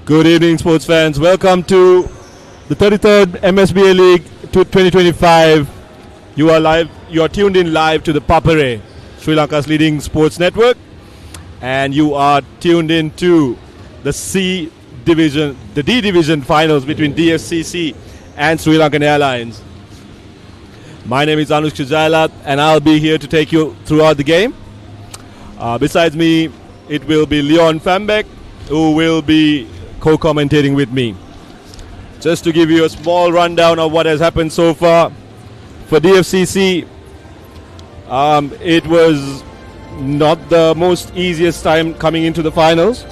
Good evening, sports fans. Welcome to the 33rd MSBA League 2025. You are live. You are tuned in live to the Papare, Sri Lanka's leading sports network, and you are tuned in to the C division, the D division finals between DFCC and Sri Lankan Airlines. My name is Anush Kajailat, and I'll be here to take you throughout the game. Besides me, it will be Leon Fambeck, who will be co-commentating with me. Just to give you a small rundown of what has happened so far. For DFCC, it was not the most easiest time coming into the finals.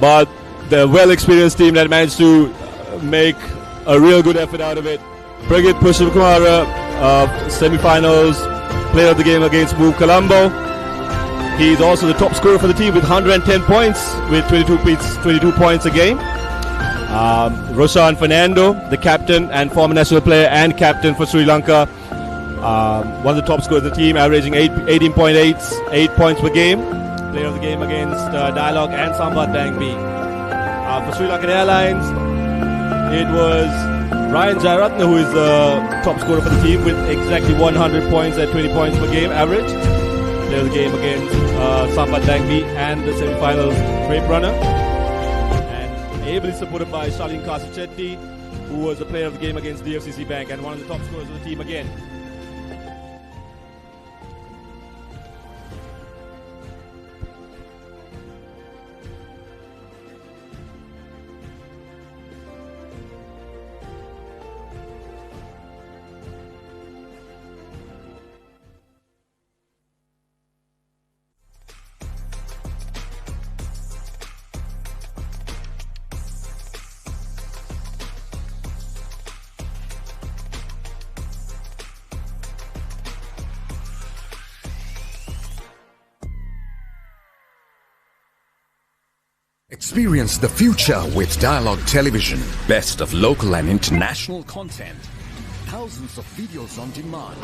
But the well-experienced team that managed to make a real good effort out of it. Pragit Pushpakumara, semi-finals, player of the game against Colombo. He's also the top scorer for the team with 110 points, with 22 points a game. Roshan Fernando, the captain and former national player and captain for Sri Lanka, one of the top scorers of the team, averaging 8 points per game. Player of the game against Dialog and Sambat Dangbi. For Sri Lankan Airlines, it was Ryan Jayaratne who is the top scorer for the team with exactly 100 points at 20 points per game average. Player of the game against Sambat Dangbi and the semi-finals grape runner. And ably supported by Shalin Kasichetti, who was the player of the game against DFCC Bank and one of the top scorers of the team again. Experience the future with Dialog Television. Best of local and international content. Thousands of videos on demand.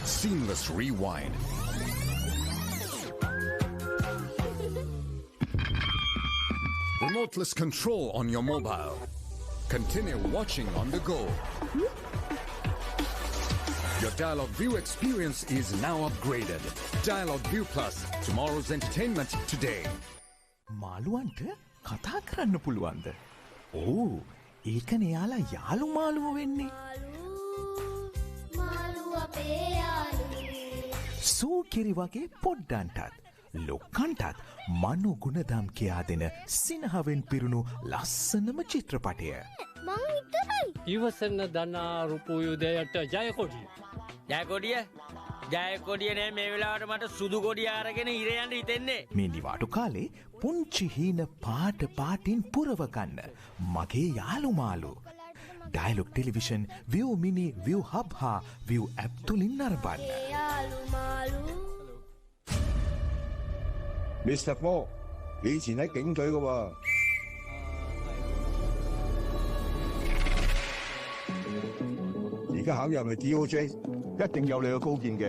Seamless rewind. Remoteless control on your mobile. Continue watching on the go. Your Dialog ViU experience is now upgraded. Dialog ViU Plus, tomorrow's entertainment today. මාළුවන්ට කතා කරන්න පුළුවන්ද? ඕ, ඒකනේ යාලා යාළු මාළුව වෙන්නේ. මාළු අපේ යාළු. සූකිරි වගේ පොඩ්ඩන්ටත් ලොක්කන්ටත් මනු ගුණදම් කියා දෙන සිනහවෙන් පිරුණු ලස්සනම චිත්‍රපටය. මං ඉතරයි. ඉවසන්න දන්නා රුපුයුදයට ජයකොඩිය. ජයකොඩිය? ජයකොඩිය නෑ මේ වෙලාවට මට සුදු කොඩිය අරගෙන ඉර යන්න හිතෙන්නේ. මේ නිවාඩු කාලේ පුංචි හීන පාට පාටින් පුරව ගන්න මගේ යාළු මාළු. Dialog television ViU Mini ViU Hub හා ViU App තුලින් නරඹන්න. යාළු මාළු. Mr. Mo， 你以前喺警隊㗎喎。而家考入係 DOJ， 一定有你嘅高見嘅。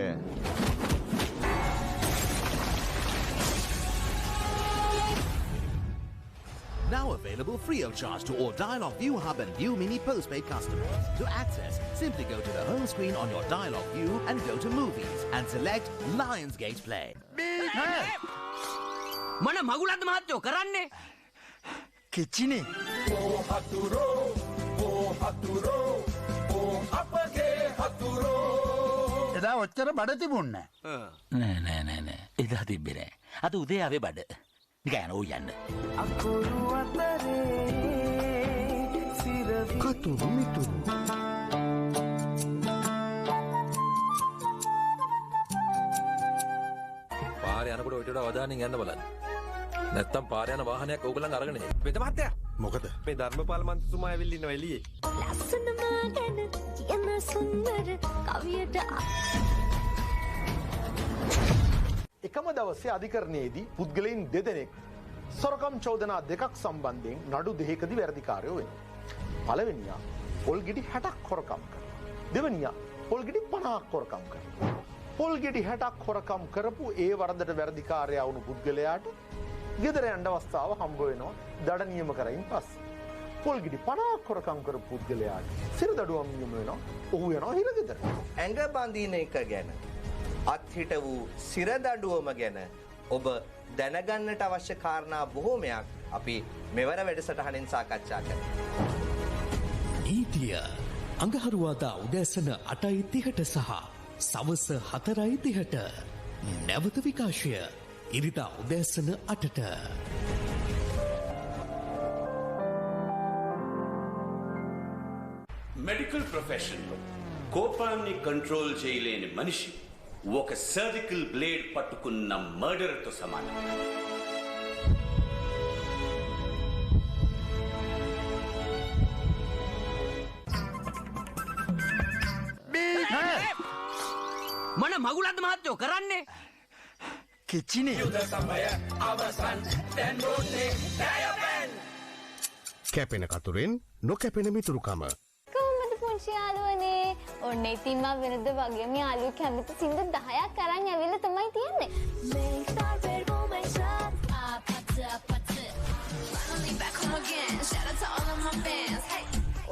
Now available free of charge to all Dialog ViU Hub and ViU Mini postpaid customers. To access, simply go to the home screen on your Dialog ViU and go to Movies and select Lionsgate Play. මන මගුලත් මහත්තයෝ කරන්නේ කිච්චිනේ. එදා ඔච්චර බඩ තිබුණේ නෑ එදා තිබ්බේ නෑ අද උදේ ආවේ බඩ නිකන් යන ඕ යන්න කතුරු මිතුරු. පාරේ යනකොට ඔයිට වඩා අවධානයෙන් යන්න බලන්න. නැත්තම් පාරේ යන වාහනයක් ඕගලන් අරගෙන එයි. වෙද මහත්තයා. මොකද? මේ ධර්මපාල මන්ත්‍රීතුමා ඇවිල්ලා ඉන්නවා එළියේ. ලස්සනම ගැන කියන සුන්දර කවියට එකම දවසේ අධිකරණයේදී පුද්ගලයන් දෙදෙනෙක් සොරකම් චෝදනා දෙකක් සම්බන්ධයෙන් නඩු දෙකකදී වැරදිකාරයෝ වෙනවා. පළවෙනියා පොල් ගෙඩි 60ක් හොරකම් කරනවා. දෙවනියා පොල් ගෙඩි 50ක් හොරකම් කරනවා. පොල් ගෙඩි 60ක් හොරකම් කරපු ඒ වරදට වැරදිකාරයා වුණු පුද්ගලයාට ගෙදර යන්න අවස්ථාව හම්බ වෙනවා දඩ නියම කරයින් පස්සේ. පොල් ගෙඩි 50ක් හොරකම් කරපු පුද්ගලයාට සිර දඩුවම් නියම වෙනවා. ඔහු යනවා හිර ගෙදර. ඇඟ බඳින එක ගැන අත්හිට වූ සිර දඩුවම ගැන ඔබ දැනගන්නට අවශ්‍ය කාරණා බොහෝමයක් අපි මෙවර වැඩසටහනෙන් සාකච්ඡා කරනවා. නීතිය අඟහරුවාදා උදෑසන 8:30ට සහ සවස 4:30ට නැවත විකාශය ඉරිදා උදෑසන 8ට. మెడికల్ ప్రొఫెషన్లో కోపాన్ని కంట్రోల్ చేయలేని మనిషి ఒక సర్జికల్ బ్లేడ్ పట్టుకున్న మర్డర్తో సమానం. మన మగుලත් මහත්තයෝ කරන්නේ කිචිනේ යුද සමය අවසන් දැන් රෝඩේ ඩයපෙන් කැපෙන කතුරෙන් නොකැපෙන මිතුරුකම. කොහොමද පුංචි යාළුවනේ? ඔන්න ඉතින් මම වෙනද වගේම යාළුවෝ කැමති සින්දු 10ක් අරන් ඇවිල්ලා තමයි තියන්නේ.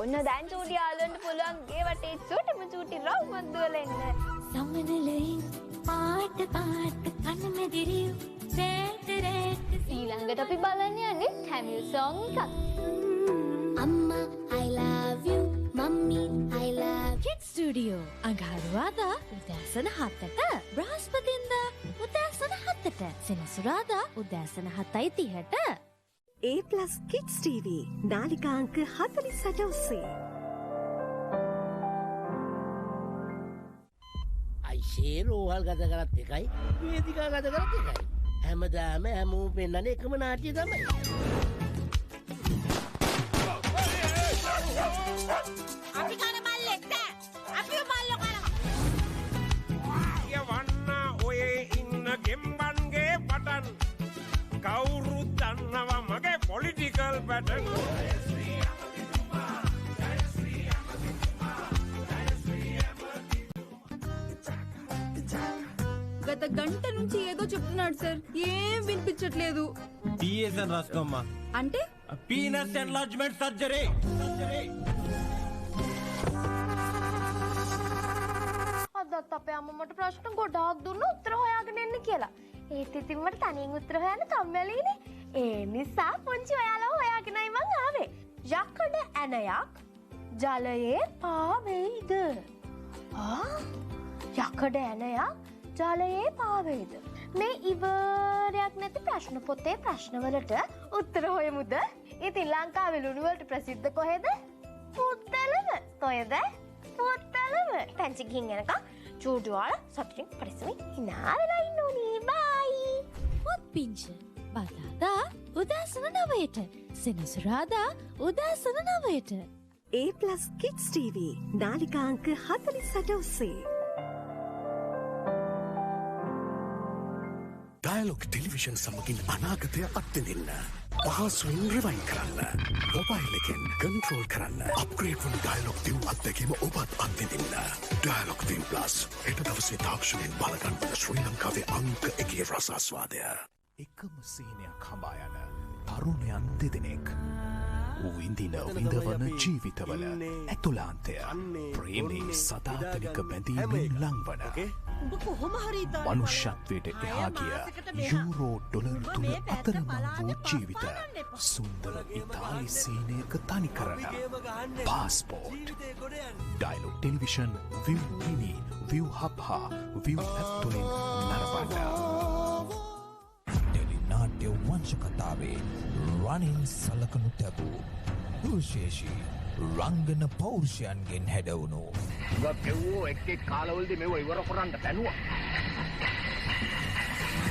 ඔන්න දැන් චූටි යාළුවන්ට පුළුවන් ගේ වටේ චූටිම චූටි රවුමක් දුවලා එන්න. සමනලෙන් පාට පාට කන මෙදිරියු රේට රේට ඊළඟට අපි බලන්න යන්නේ තමිල් සොං එකක්. අම්මා I love you මම්මි I love Kids Studio අඟහරුවාදා උදෑසන 7ට බ්‍රහස්පතින්දා උදෑසන 7ට සෙනසුරාදා උදෑසන 7:30ට A+ Kids TV නාලිකා අංක 48 ඔස්සේ. අයිෂේ රෝහල් ගත කරත් එකයි වේදිකා ගත කරත් එකයි. හැමදාම හැමෝම පෙන්නන්නේ එකම නාට්‍ය තමයි. අපි කන බල්ලෙක් නෑ. අපිව බල්ලෝ කනවා. යවන්න ඔය ඉන්න ගෙම්බන්ගේ පටන් කවුරුත් දන්නවා මගේ පොලිටිකල් පැටර්න්. గత గంట నుంచి ఏదో చెప్తున్నాడు సార్, ఏం వినిపించట్లేదు. పిఎస్ఎన్ రాసుకోమ్మా. అంటే పీనస్ ఎన్లార్జ్మెంట్ సర్జరీ. අදත් අපේ අම්මට ප්‍රශ්න ගොඩාක් දුන්න උත්තර හොයාගෙන එන්න කියලා. ඒත් ඉතින් මට තනියෙන් උත්තර හොයන්න කම්මැලිනේ. ඒ නිසා පුංචි ඔයාලව හොයාගෙනයි මං ආවේ. යකඩ ඇණයක් ජලයේ පාවෙයිද? යකඩ ඇණයක් ජලයේ පාවෙයිද? මේ ඉවරයක් නැති ප්‍රශ්න පොතේ ප්‍රශ්නවලට උත්තර හොයමුද? ඉතින් ලංකාවේ ලුණු වලට ප්‍රසිද්ධ කොහෙද? පුත්තලම. කොහෙද? පුත්තලම. ටැන්චි ගිහින් යනකම් චූටි වල සතුටින් පරිස්සමෙන් hina වෙලා ඉන්න ඕනේ. බයි. පොත් පිංච බදාදා උදෑසන 9ට සෙනසුරාදා උදෑසන 9ට A+ Kids TV නාලිකා අංක 48 ඔස්සේ. ඩයලොග් ටෙලිවිෂන් සමගින් අනාගතය අත්විඳින්න. පහසුවෙන් රිවයින් කරන්න. මොබයිල් එකෙන් කන්ට්‍රෝල් කරන්න. අප්ග්‍රේඩ් වන ඩයලොග් ViU අත්දැකීම ඔබත් අත්විඳින්න. ඩයලොග් ViU Plus හෙට දවසේ තාක්ෂණයෙන් බලගන්න ශ්‍රී ලංකාවේ අංක 1 රසාස්වාදය. එකම සීනයක් හඹා යන තරුණයන් දෙදෙනෙක් විඳින විඳවන ජීවිතවල ඇතුළාන්තය ප්‍රේමයේ සදාතනික බැඳීමෙන් ලංවන මනුෂ්‍යත්වයට එහා ගිය යූරෝ ඩොලර් 3 අතරමං වූ ජීවිත සුන්දර ඉතාලි සීනයක තනි කරන passport. Dialog television ViU Mini ViU Hub හා ViU App තුලින් නරඹන්න. නාට්‍ය වංශ කතාවේ රනින් සලකනු තැබූ සුවිශේෂී රංගන පෞරුෂයන්ගෙන් හැඩවුණු පෙව්වෝ එක් කාලවලදී මෙව ඉවර කරන්න බැනුවා.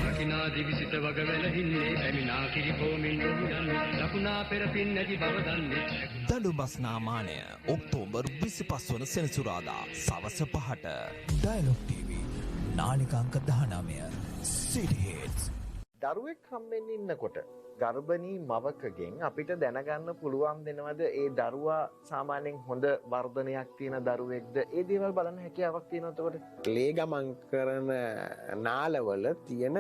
රකිනා දිවිසිත වග වැලහින්නේ පැමිණා කිරි භූමින් නොහිරන්නේ ලකුණා පෙරපින් නැති බව දන්නේ. දඩුබස්නාමානය ඔක්තෝබර් 25 වන සෙනසුරාදා සවස 5ට ඩයලොග් TV නාලිකාංක 19 City Hits. දරුවෙක් හම්බෙන්න ඉන්නකොට ගර්භණී මවකගෙන් අපිට දැනගන්න පුළුවන් දෙනවද ඒ දරුවා සාමාන්‍යයෙන් හොඳ වර්ධනයක් තියෙන දරුවෙක්ද? ඒ දේවල් බලන්න හැකියාවක් තියෙනවද එතකොට? ලේ ගමන් කරන නාලවල තියෙන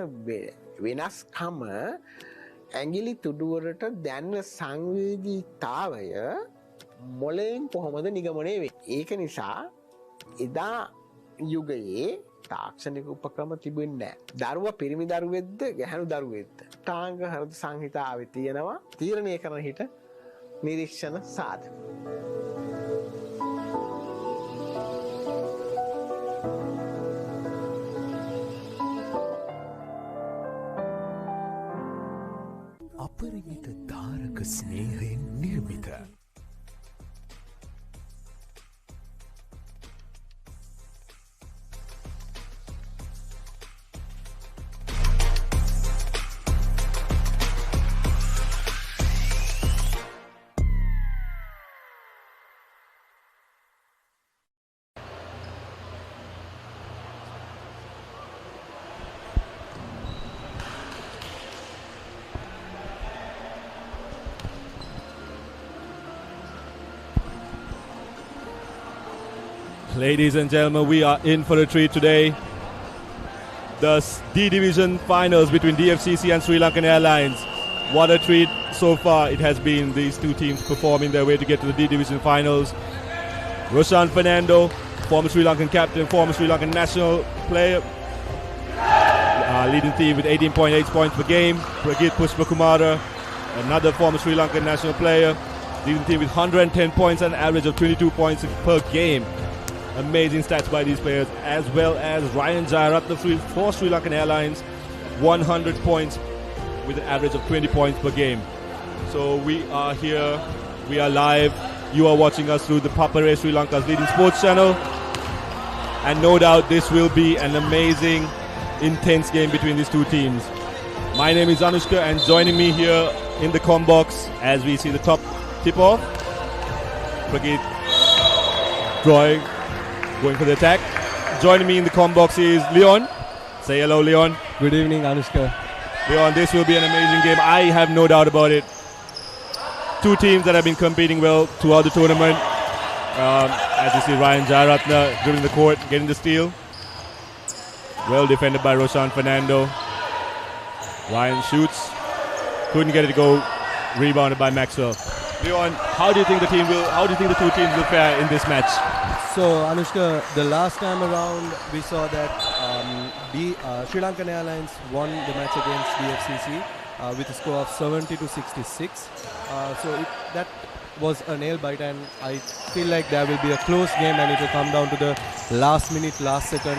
වෙනස්කම ඇඟිලි තුඩුවලට දැන්න සංවේදීතාවය මොලෙන් කොහොමද නිගමනය වෙන්නේ? ඒක නිසා එදා යුගයේ තාක්ෂණික උපක්‍රම තිබෙන්නේ නැහැ. දරුවා පිරිමි දරුවෙක්ද ගැහැණු දරුවෙක්ද? ටාංග හෘද සංහිතාවේ තියෙනවා තීරණය කරන හිට නිරීක්ෂණ සාධක. අපරිමිත දාරක ස්නේහයෙන් නිර්මිත Ladies and gentlemen, we are in for a treat today. The D Division finals between DFCC and Sri Lankan Airlines. What a treat so far it has been, these two teams performing their way to get to the D Division finals. Roshan Fernando, former Sri Lankan captain, former Sri Lankan national player, leading team with 18.8 points per game. Pragit Pushpakumara, another former Sri Lankan national player, leading team with 110 points and an average of 22 points per game. Amazing stats by these players, as well as Ryan Jayaratna for Sri Lankan Airlines, 100 points with an average of 20 points per game. So we are here, we are live. You are watching us through the Papare, Sri Lanka's leading sports channel. And no doubt this will be an amazing, intense game between these two teams. My name is Anushka, and joining me here in the comm box as we see the top tip-off. Pragit drawing, going for the attack. Joining me in the comm box is Leon. Say hello, Leon. Good evening, Anushka. Leon, this will be an amazing game. I have no doubt about it. Two teams that have been competing well throughout the tournament. As you see, Ryan Jayaratna dribbling the court, getting the steal. Well defended by Roshan Fernando. Ryan shoots, couldn't get it to go. Rebounded by Maxwell. Leon, how do you think the two teams will fare in this match? So, Anushka, the last time around we saw that Sri Lankan Airlines won the match against DFCC with a score of 70-66. That was a nail bite, and I feel like there will be a close game and it will come down to the last minute, last second.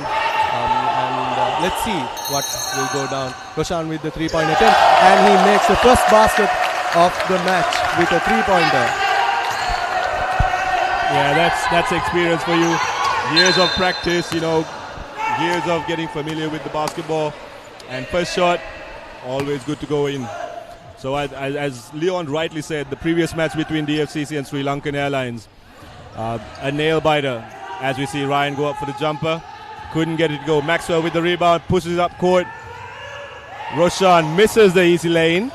Let's see what will go down. Roshan with the three-point attempt, and he makes the first basket of the match with a three-pointer. Yeah, that's experience for you. Years of practice, years of getting familiar with the basketball. And first shot, always good to go in. So as Leon rightly said, the previous match between DFCC and Sri Lankan Airlines, a nail-biter. As we see Ryan go up for the jumper. Couldn't get it to go. Maxwell with the rebound, pushes it up court. Roshan misses the easy lane.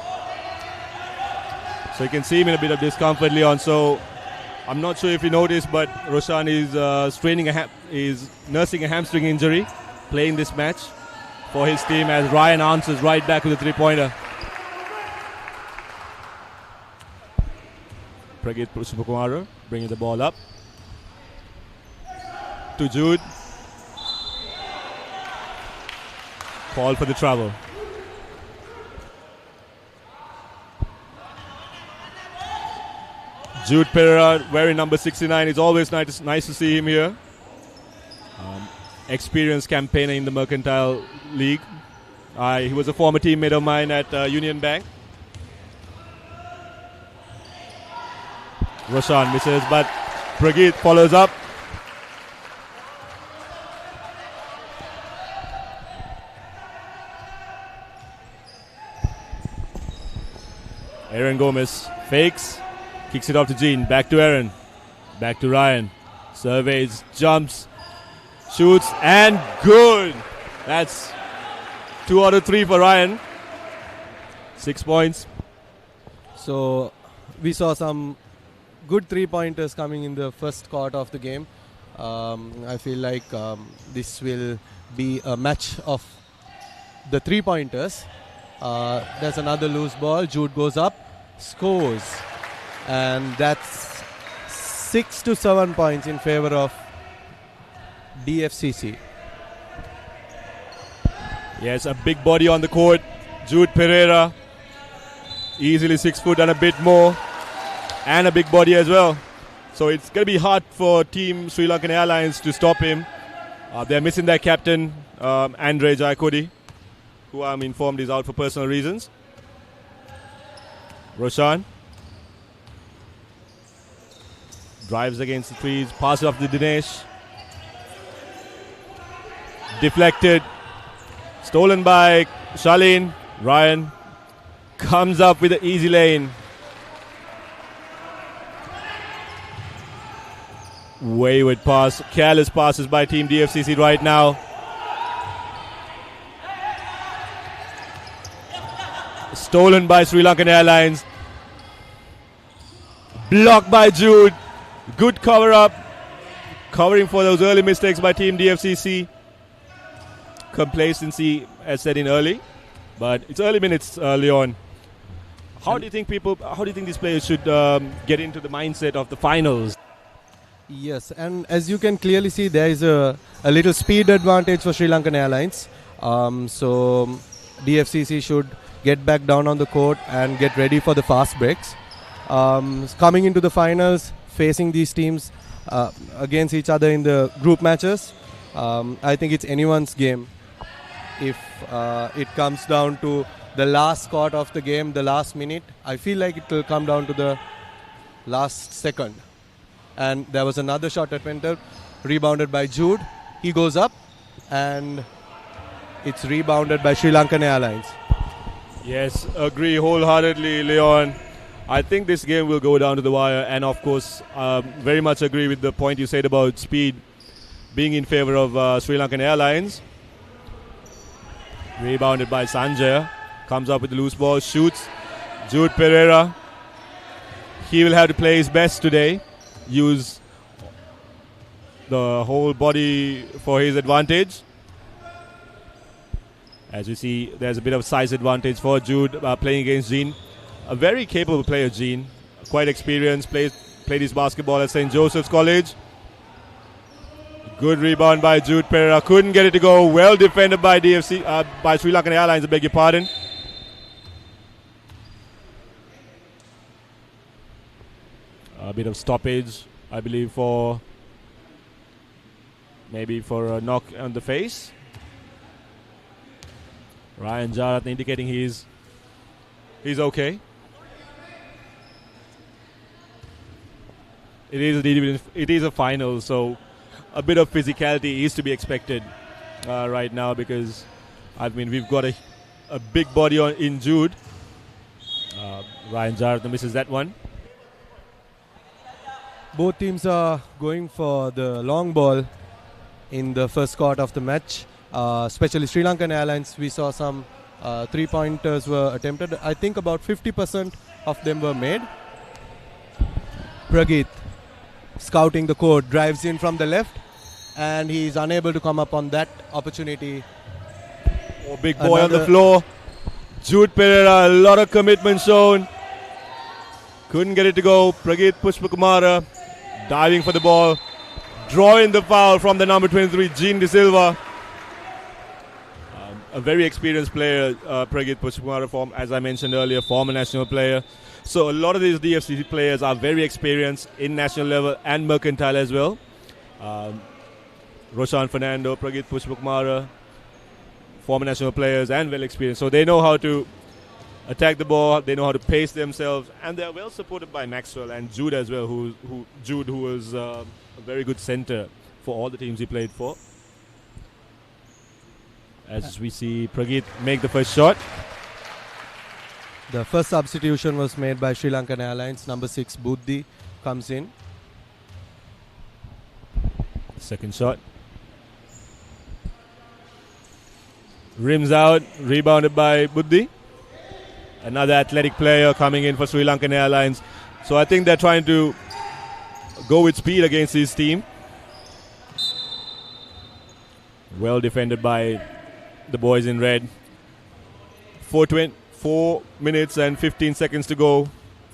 So you can see him in a bit of discomfort, Leon. So I'm not sure if you noticed, but Roshan is nursing a hamstring injury, playing this match for his team as Ryan answers right back with a three-pointer. Pragit Pushpakumara bringing the ball up to Jude. Call for the travel. Jude Pereira wearing number 69. It's always nice to see him here. Experienced campaigner in the Mercantile League. He was a former teammate of mine at Union Bank. Roshan misses, but Pragit follows up. Aaron Gomez fakes, kicks it off to Jean, back to Aaron, back to Ryan, surveys, jumps, shoots, and good. That's 2 out of 3 for Ryan. 6 points. So we saw some good 3-pointers coming in the first quarter of the game. I feel like this will be a match of the 3-pointers. There's another loose ball. Jude goes up, scores, and that's 6 to 7 points in favor of DFCC. Yes, a big body on the court. Jude Pereira, easily 6 foot and a bit more, and a big body as well. So it's going to be hard for Team Sri Lankan Airlines to stop him. They're missing their captain, Andre Jayakodi, who I'm informed is out for personal reasons. Roshan drives against the trees, passes off to Dinesh. Deflected. Stolen by Shalin. Ryan comes up with an easy lane. Wayward pass. Careless passes by Team DFCC right now. Stolen by Sri Lankan Airlines. Blocked by Jude. Good cover up. Covering for those early mistakes by Team DFCC. Complacency as set in early. But it's early minutes early on. How do you think these players should get into the mindset of the finals? Yes, and as you can clearly see, there is a little speed advantage for Sri Lankan Airlines. So DFCC should get back down on the court and get ready for the fast breaks. Coming into the finals, facing these teams against each other in the group matches, I think it's anyone's game. If it comes down to the last quarter of the game, the last minute, I feel like it will come down to the last second. And there was another shot at Winter, rebounded by Jude. He goes up, and it's rebounded by Sri Lankan Airlines. Yes, agree wholeheartedly, Leon. I think this game will go down to the wire, and of course, very much agree with the point you said about speed being in favor of Sri Lankan Airlines. Rebounded by Sanjay. Comes up with the loose ball, shoots. Jude Pereira. He will have to play his best today. Use the whole body for his advantage. As you see, there's a bit of size advantage for Jude playing against Jean. A very capable player, Jean. Quite experienced, played his basketball at St. Joseph's College. Good rebound by Jude Pereira. Couldn't get it to go. Well defended by by Sri Lankan Airlines, I beg your pardon. A bit of stoppage, I believe, for a knock on the face. Ryan Jarat indicating he's okay. It is a final, so a bit of physicality is to be expected right now, because we've got a big body in Jude. Ryan Jarat misses that one. Both teams are going for the long ball in the first quarter of the match. Especially Sri Lankan Airlines, we saw some 3-pointers were attempted. I think about 50% of them were made. Pragit, scouting the court, drives in from the left, and he is unable to come up on that opportunity. Oh, big boy on the floor. Jude Pereira, a lot of commitment shown. Couldn't get it to go. Pragit Pushpakumara diving for the ball. Drawing the foul from the number 23, Jean De Silva. A very experienced player, Pragit Pushpakumara, as I mentioned earlier, former national player. So a lot of these DFCC players are very experienced in national level and mercantile as well. Roshan Fernando, Pragit Pushpakumara, former national players and well experienced. So they know how to attack the ball, they know how to pace themselves, and they're well supported by Maxwell and Jude as well, who was a very good center for all the teams he played for. As we see Pragit make the first shot. The first substitution was made by Sri Lankan Airlines. Number 6, Buddhi, comes in. Second shot. Rims out, rebounded by Buddhi. Another athletic player coming in for Sri Lankan Airlines. So I think they're trying to go with speed against this team. Well defended by the boys in red. 4 minutes and 15 seconds to go.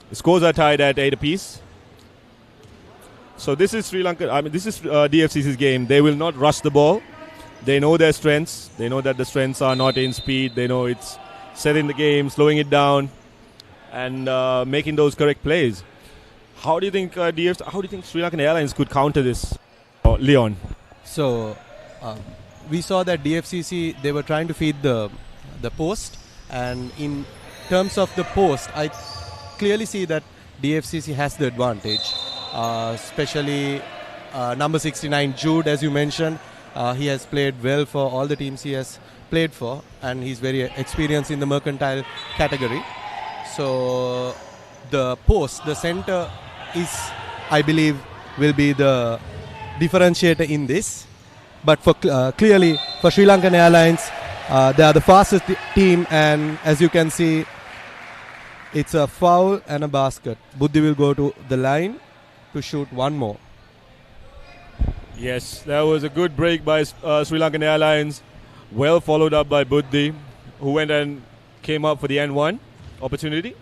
The scores are tied at 8 apiece. So this is Sri Lanka. I mean, this is DFCC's game. They will not rush the ball. They know their strengths. They know that the strengths are not in speed. They know it's setting the game, slowing it down, and making those correct plays. How do you think How do you think Sri Lankan Airlines could counter this, Leon? So we saw that DFCC, they were trying to feed the post, and in terms of the post, I clearly see that DFCC has the advantage, especially number 69 Jude, as you mentioned. He has played well for all the teams he has played for, and he's very experienced in the mercantile category. So the post, the center is, I believe, will be the differentiator in this. But for clearly for Sri Lankan Airlines, they are the fastest team, and as you can see, it's a foul and a basket. Buddhi will go to the line to shoot one more. Yes, that was a good break by Sri Lankan Airlines. Well followed up by Buddhi, who went and came up for the N1 opportunity.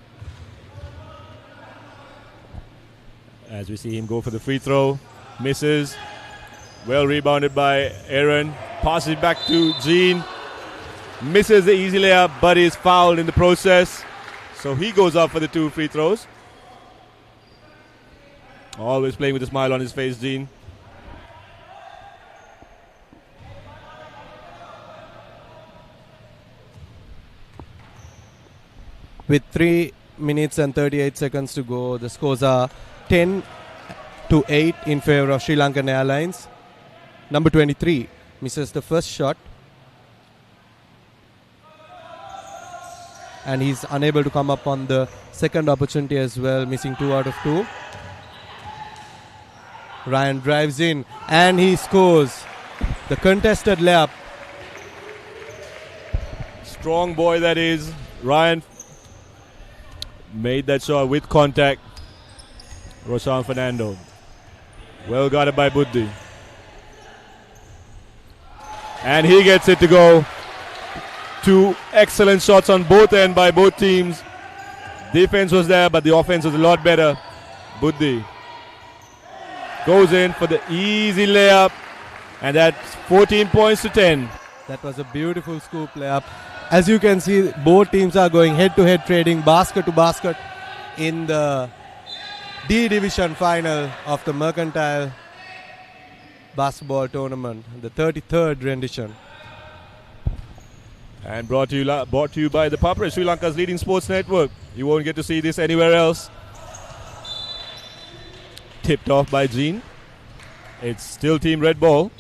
As we see him go for the free throw, misses. Well rebounded by Aaron. Passes it back to Jean. Misses the easy layup, but is fouled in the process. So he goes up for the 2 free throws. Always playing with a smile on his face, Jean. With 3 minutes and 38 seconds to go, the scores are 10-8 in favor of Sri Lankan Airlines. Number 23 misses the first shot, and he's unable to come up on the second opportunity as well, missing 2 out of 2. Ryan drives in and he scores the contested layup. Strong boy that is. Ryan made that shot with contact. Roshan Fernando. Well guarded by Buddhi. And he gets it to go. 2 excellent shots on both ends by both teams. Defense was there, but the offense was a lot better. Buddhi goes in for the easy layup, and that's 14 points to 10. That was a beautiful scoop layup. As you can see, both teams are going head-to-head trading, basket to basket, in the D Division final of the Mercantile Basketball Tournament, the 33rd rendition. And brought to you by ThePapare, Sri Lanka's leading sports network. You won't get to see this anywhere else. Tipped off by Jean. It's still Team Red Ball.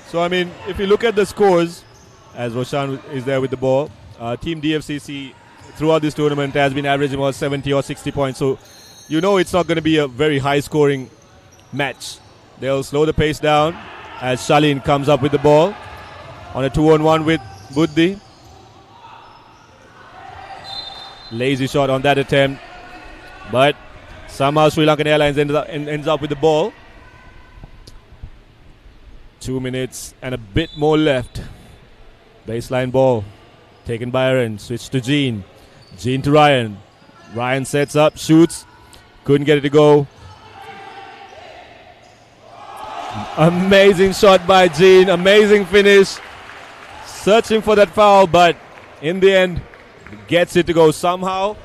So, I mean, if you look at the scores, as Roshan is there with the ball, Team DFCC throughout this tournament has been averaging about 70 or 60 points. So, you know it's not going to be a very high-scoring match. They'll slow the pace down as Shalin comes up with the ball on a 2-on-1 with Buddhi. Lazy shot on that attempt, but somehow Sri Lankan Airlines ends up with the ball. 2 minutes and a bit more left. Baseline ball taken by Aaron. Switch to Jean. Jean to Ryan. Ryan sets up, shoots. Couldn't get it to go. Amazing shot by Jean. Amazing finish. Searching for that foul, but in the end, gets it to go somehow.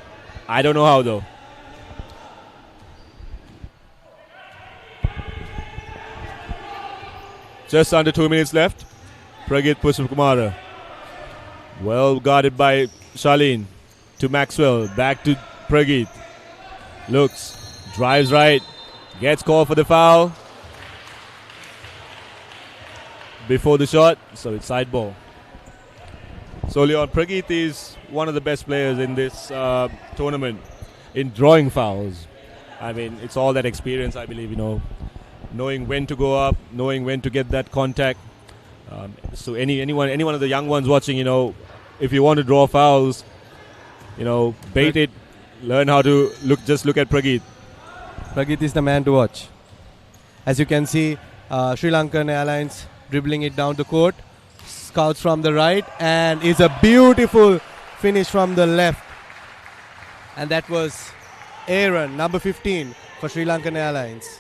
I don't know how though. Just under 2 minutes left. Pragit Pushpakumara. Well guarded by Shalin. To Maxwell. Back to Pragit. Looks. Drives right. Gets called for the foul. Before the shot. So it's side ball. So Leon, Pragit is one of the best players in this tournament in drawing fouls. I mean, it's all that experience, I believe, knowing when to go up, knowing when to get that contact. So any one of the young ones watching, if you want to draw fouls, bait it, learn how to look at Prageet. Prageet is the man to watch. As you can see, Sri Lankan Airlines dribbling it down the court. Scouts from the right, and it's a beautiful finish from the left. And that was Aaron, number 15 for Sri Lankan Airlines.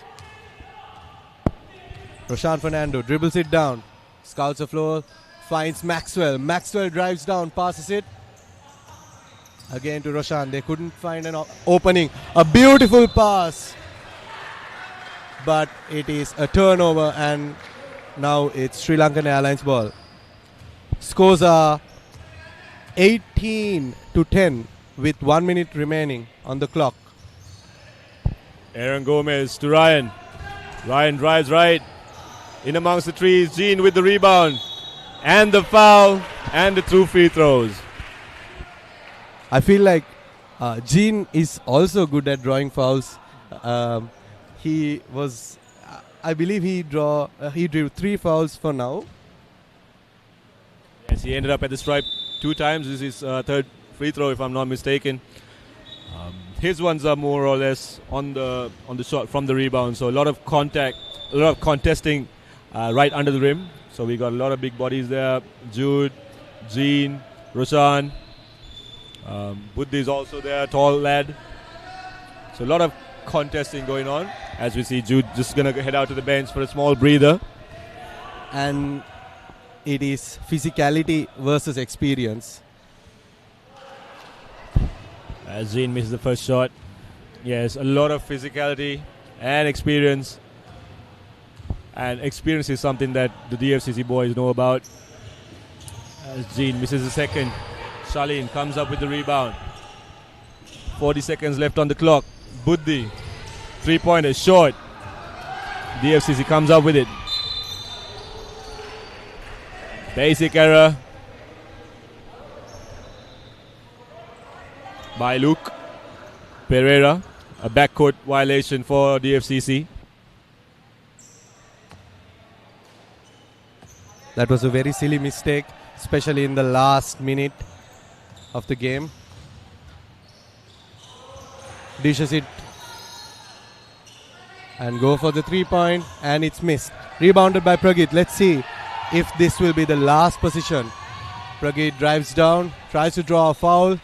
Roshan Fernando dribbles it down. Scouts the floor, finds Maxwell. Maxwell drives down, passes it. Again to Roshan. They couldn't find an opening. A beautiful pass. But it is a turnover, and now it's Sri Lankan Airlines ball. Scores are 18-10 with 1 minute remaining on the clock. Aaron Gomez to Ryan. Ryan drives right. In amongst the trees. Jean with the rebound. And the foul. And the 2 free throws. I feel like Jean is also good at drawing fouls. He was, I believe he drew 3 fouls for now. Yes, he ended up at the stripe 2 times. This is his 3rd free throw, if I'm not mistaken. His ones are more or less on the shot from the rebound. So a lot of contact, a lot of contesting right under the rim. So we got a lot of big bodies there. Jude, Jean, Roshan. Buddhi is also there, tall lad. So a lot of contesting going on. As we see Jude just going to head out to the bench for a small breather. And it is physicality versus experience. As Jean misses the first shot. Yes, a lot of physicality and experience. And experience is something that the DFCC boys know about. As Jean misses the second. Charlene comes up with the rebound. 40 seconds left on the clock. Buddhi. 3-pointer short. DFCC comes up with it. Basic error by Luke Pereira. A backcourt violation for DFCC. That was a very silly mistake, especially in the last minute of the game. Dishes it and go for the 3-point, and it's missed. Rebounded by Prageet. Let's see if this will be the last position. Prageet drives down, tries to draw a foul.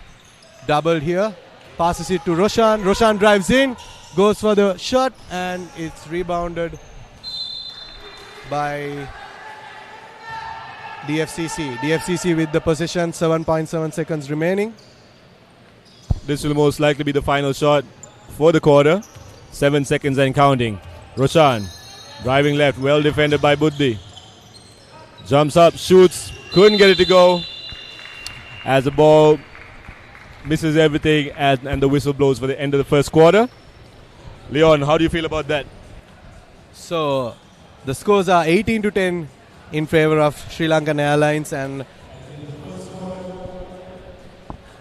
Doubled here. Passes it to Roshan. Roshan drives in, goes for the shot, and it's rebounded by DFCC. DFCC with the possession, 7.7 seconds remaining. This will most likely be the final shot for the quarter. 7 seconds and counting. Roshan driving left, well defended by Buddhi. Jumps up, shoots, couldn't get it to go. As the ball misses everything and the whistle blows for the end of the first quarter. Leon, how do you feel about that? So the scores are 18-10 in favor of Sri Lankan Airlines, and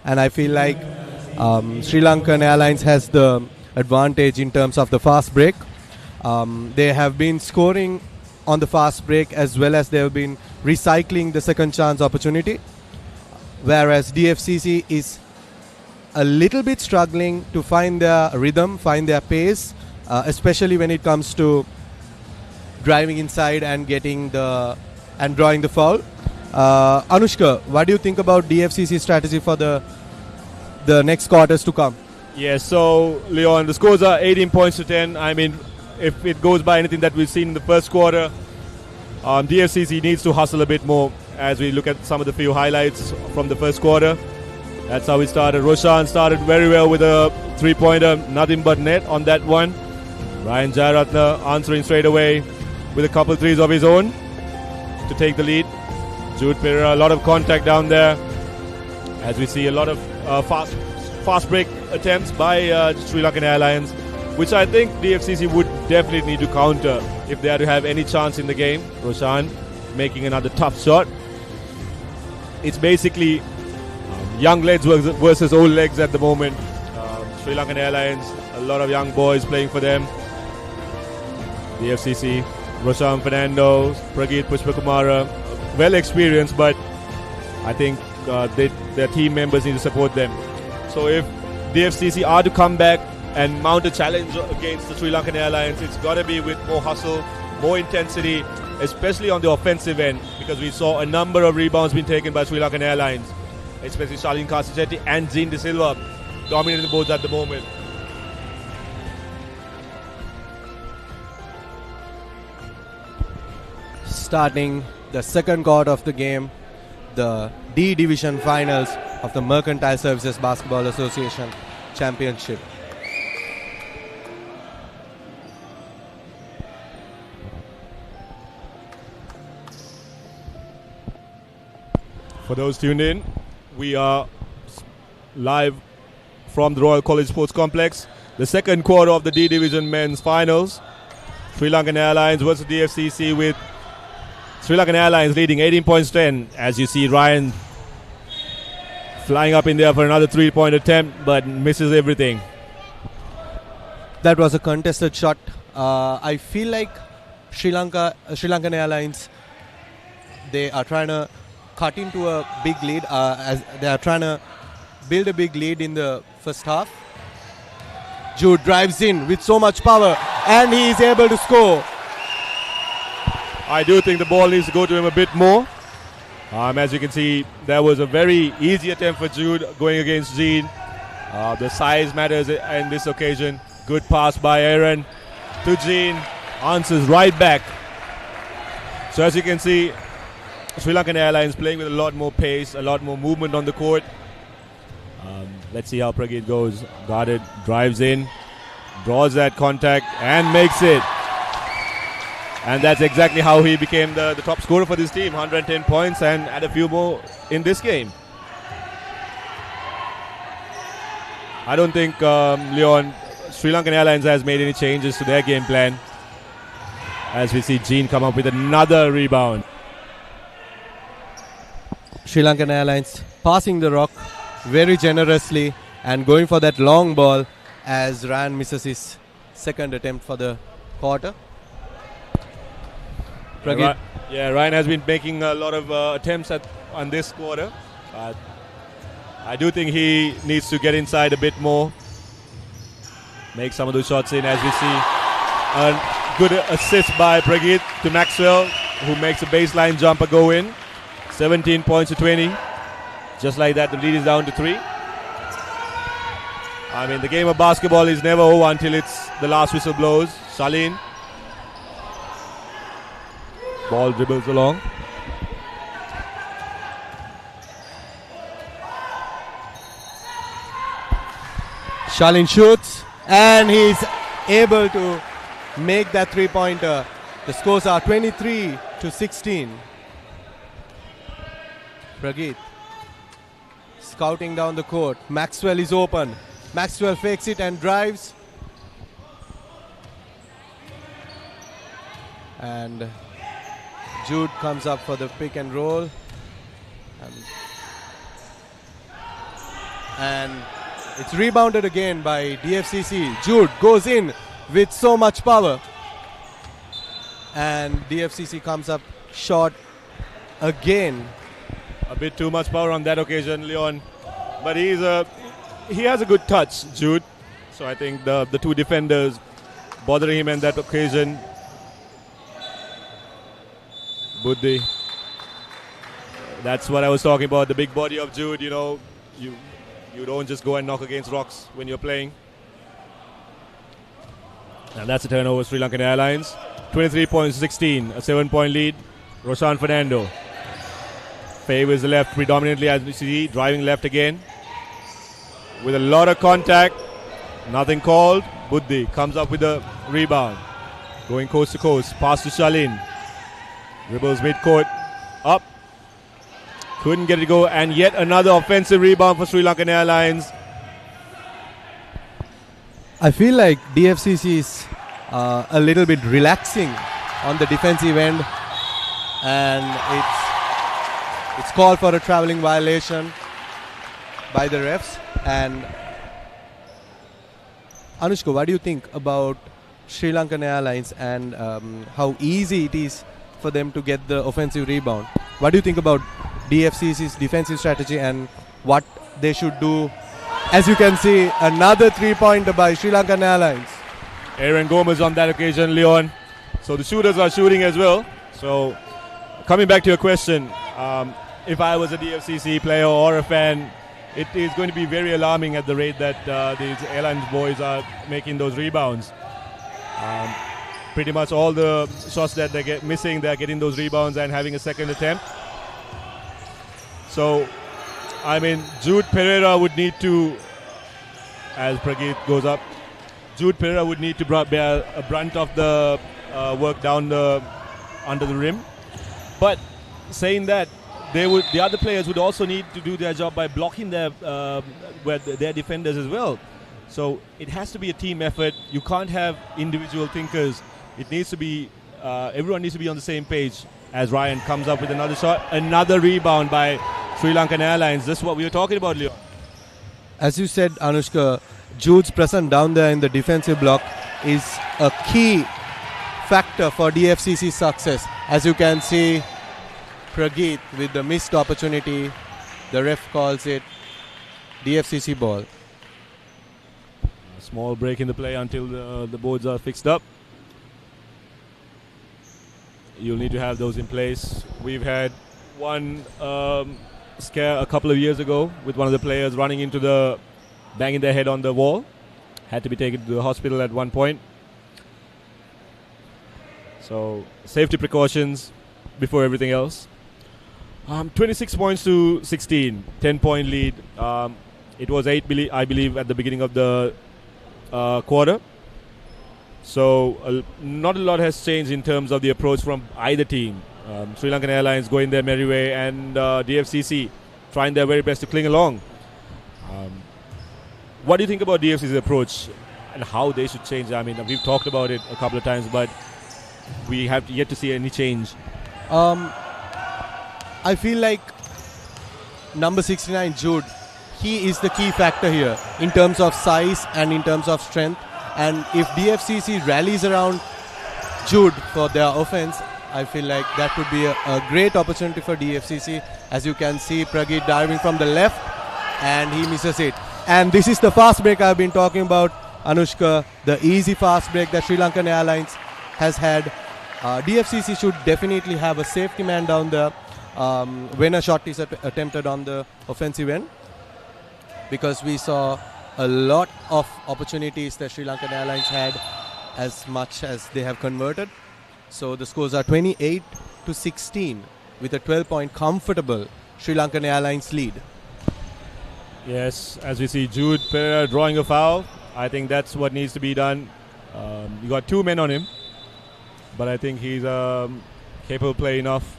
I feel like Sri Lankan Airlines has the advantage in terms of the fast break. They have been scoring on the fast break, as well as they have been recycling the second chance opportunity, whereas DFCC is a little bit struggling to find their rhythm, find their pace, especially when it comes to driving inside and drawing the foul. Anushka, what do you think about DFCC strategy for the next quarters to come? Yes, so Leon, the scores are 18-10. I mean, if it goes by anything that we've seen in the first quarter, DFCC needs to hustle a bit more as we look at some of the few highlights from the first quarter. That's how we started. Roshan started very well with a 3-pointer, nothing but net on that one. Ryan Jayaratna answering straight away with a couple threes of his own to take the lead. Jude Pereira, a lot of contact down there as we see a lot of fast break attempts by Sri Lankan Airlines, which I think DFCC would definitely need to counter if they are to have any chance in the game. Roshan making another tough shot. It's basically young legs versus old legs at the moment. Sri Lankan Airlines, a lot of young boys playing for them. DFCC, Roshan Fernando, Prageet Pushpakumara, well experienced, but I think their team members need to support them. So if DFCC are to come back and mount a challenge against the Sri Lankan Airlines, it's got to be with more hustle, more intensity, especially on the offensive end, because we saw a number of rebounds being taken by Sri Lankan Airlines, especially Shalin Kasichetti and Jean De Silva dominating the boards at the moment. Starting the second quarter of the game, the D Division Finals of the Mercantile Services Basketball Association Championship. For those tuned in, we are live from the Royal College Sports Complex. The second quarter of the D Division Men's Finals. Sri Lankan Airlines versus DFCC, with Sri Lankan Airlines leading 18 points 10. As you see, Ryan flying up in there for another 3-point attempt, but misses everything. That was a contested shot. I feel like Sri Lankan Airlines, they are trying to cut into a big lead, as they are trying to build a big lead in the first half. Jude drives in with so much power, and he is able to score. I do think the ball needs to go to him a bit more. As you can see, there was a very easy attempt for Jude going against Jean. The size matters in this occasion. Good pass by Aaron to Jean. Answers right back. So as you can see, Sri Lankan Airlines playing with a lot more pace, a lot more movement on the court. Let's see how Pragit goes. Guarded, drives in, draws that contact and makes it. And that's exactly how he became the top scorer for this team. 110 points and add a few more in this game. I don't think, Leon, Sri Lankan Airlines has made any changes to their game plan. As we see Jean come up with another rebound. Sri Lankan Airlines passing the rock very generously and going for that long ball as Ryan misses his second attempt for the quarter. Ryan has been making a lot of attempts on this quarter. I do think he needs to get inside a bit more. Make some of those shots in, as we see. A good assist by Pragit to Maxwell, who makes a baseline jumper go in. 17 points to 20. Just like that, the lead is down to 3. I mean, the game of basketball is never over until it's the last whistle blows. Shalin. Ball dribbles along. Shalin shoots and he's able to make that three-pointer. The scores are 23-16. Pragit scouting down the court. Maxwell is open. Maxwell fakes it and drives. And Jude comes up for the pick and roll. And it's rebounded again by DFCC. Jude goes in with so much power. And DFCC comes up short again. A bit too much power on that occasion, Leon. But he has a good touch, Jude. So I think the two defenders bothering him on that occasion. Buddhi. That's what I was talking about, the big body of Jude. You know, you don't just go and knock against rocks when you're playing. And that's a turnover, Sri Lankan Airlines. 23 points, 16, a 7-point lead. Roshan Fernando favors the left predominantly, as we see, driving left again. With a lot of contact, nothing called. Buddhi comes up with a rebound. Going coast to coast, pass to Shalin. Dribbles midcourt, up. Couldn't get it to go, and yet another offensive rebound for Sri Lankan Airlines. I feel like DFCC is a little bit relaxing on the defensive end, and it's called for a traveling violation by the refs. And Anushka, what do you think about Sri Lankan Airlines and how easy it is for them to get the offensive rebound? What do you think about DFCC's defensive strategy and what they should do as you can see, another 3-pointer by Sri Lankan Airlines. Aaron Gomez on that occasion, Leon. So the shooters are shooting as well. So coming back to your question, if I was a DFCC player or a fan, it is going to be very alarming at the rate that these Airlines boys are making those rebounds. Pretty much all the shots that they get missing, they're getting those rebounds and having a second attempt. So, I mean, Jude Pereira would need to, as Prageet goes up, Jude Pereira would need to bear a brunt of the work down under the rim. But saying that, the other players would also need to do their job by blocking their defenders as well. So it has to be a team effort. You can't have individual thinkers. It needs to be everyone needs to be on the same page. As Ryan comes up with another shot, another rebound by Sri Lankan Airlines. This is what we were talking about, Leo. As you said, Anushka, Jude's presence down there in the defensive block is a key factor for DFCC's success. As you can see, Prageet with the missed opportunity, the ref calls it DFCC ball. A small break in the play until the boards are fixed up. You'll need to have those in place. We've had one scare a couple of years ago with one of the players running into banging their head on the wall. Had to be taken to the hospital at one point. So safety precautions before everything else. 26 points to 16, 10-point lead. It was 8, I believe, at the beginning of the quarter. So not a lot has changed in terms of the approach from either team. Sri Lankan Airlines going their merry way and DFCC trying their very best to cling along. What do you think about DFCC's approach and how they should change? I mean, we've talked about it a couple of times, but we have yet to see any change. I feel like number 69, Jude, he is the key factor here in terms of size and in terms of strength. And if DFCC rallies around Jude for their offense, I feel like that would be a great opportunity for DFCC. As you can see, Prageet diving from the left and he misses it. And this is the fast break I've been talking about, Anushka, the easy fast break that Sri Lankan Airlines has had. DFCC should definitely have a safety man down there when a shot is attempted on the offensive end, because we saw a lot of opportunities that Sri Lankan Airlines had as much as they have converted. So the scores are 28 to 16 with a 12-point comfortable Sri Lankan Airlines lead. Yes, as we see Jude Pereira drawing a foul. I think that's what needs to be done. You got 2 men on him, but I think he's capable player enough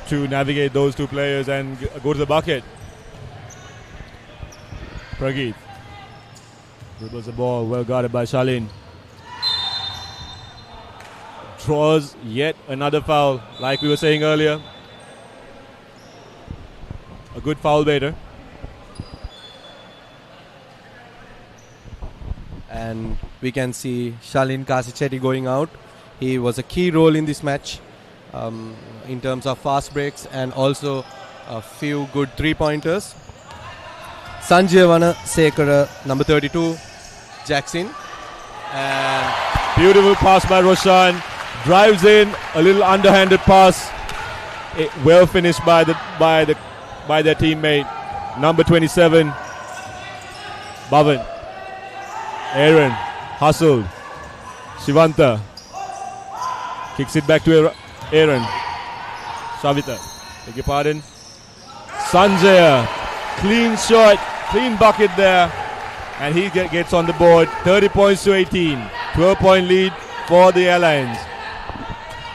to navigate those 2 players and go to the bucket. Prageet dribbles the ball, well guarded by Shalin. Draws yet another foul, like we were saying earlier. A good foul baiter. And we can see Shalin Kasichetti going out. He was a key role in this match in terms of fast breaks and also a few good 3-pointers. Sanjay Vanasekara, number 32, Jackson. And beautiful pass by Roshan. Drives in, a little underhanded pass. Well finished by their teammate, number 27, Bhavan. Aaron, hustled. Shivanta kicks it back to Aaron. Savita, beg your pardon. Sanjay, clean shot, clean bucket there. And he gets on the board. 30 points to 18. 12-point lead for the Airlines.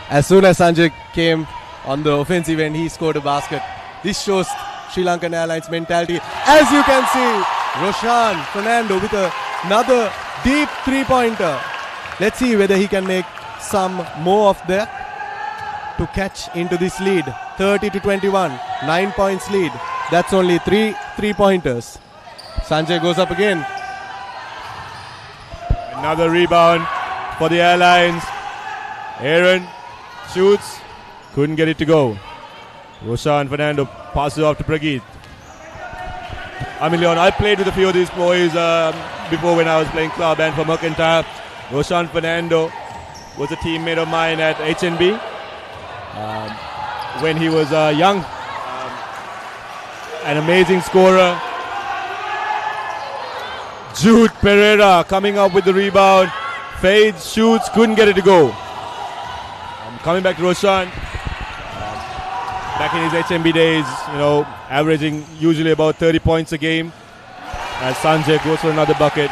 As soon as Sanjay came on the offensive end, he scored a basket. This shows Sri Lankan Airlines mentality. As you can see, Roshan Fernando with another deep 3-pointer. Let's see whether he can make some more of that to catch into this lead. 30 to 21, 9 points lead. That's only 3 3-pointers. Sanjay goes up again. Another rebound for the Airlines. Aaron shoots, couldn't get it to go. Roshan Fernando passes off to Prageet. I mean, Leon, I played with a few of these boys before when I was playing club and for Mercantile. Roshan Fernando was a teammate of mine at HNB when he was young. An amazing scorer. Jude Pereira coming up with the rebound. Fades, shoots, couldn't get it to go. Coming back to Roshan. Back in his HMB days, averaging usually about 30 points a game. As Sanjay goes for another bucket.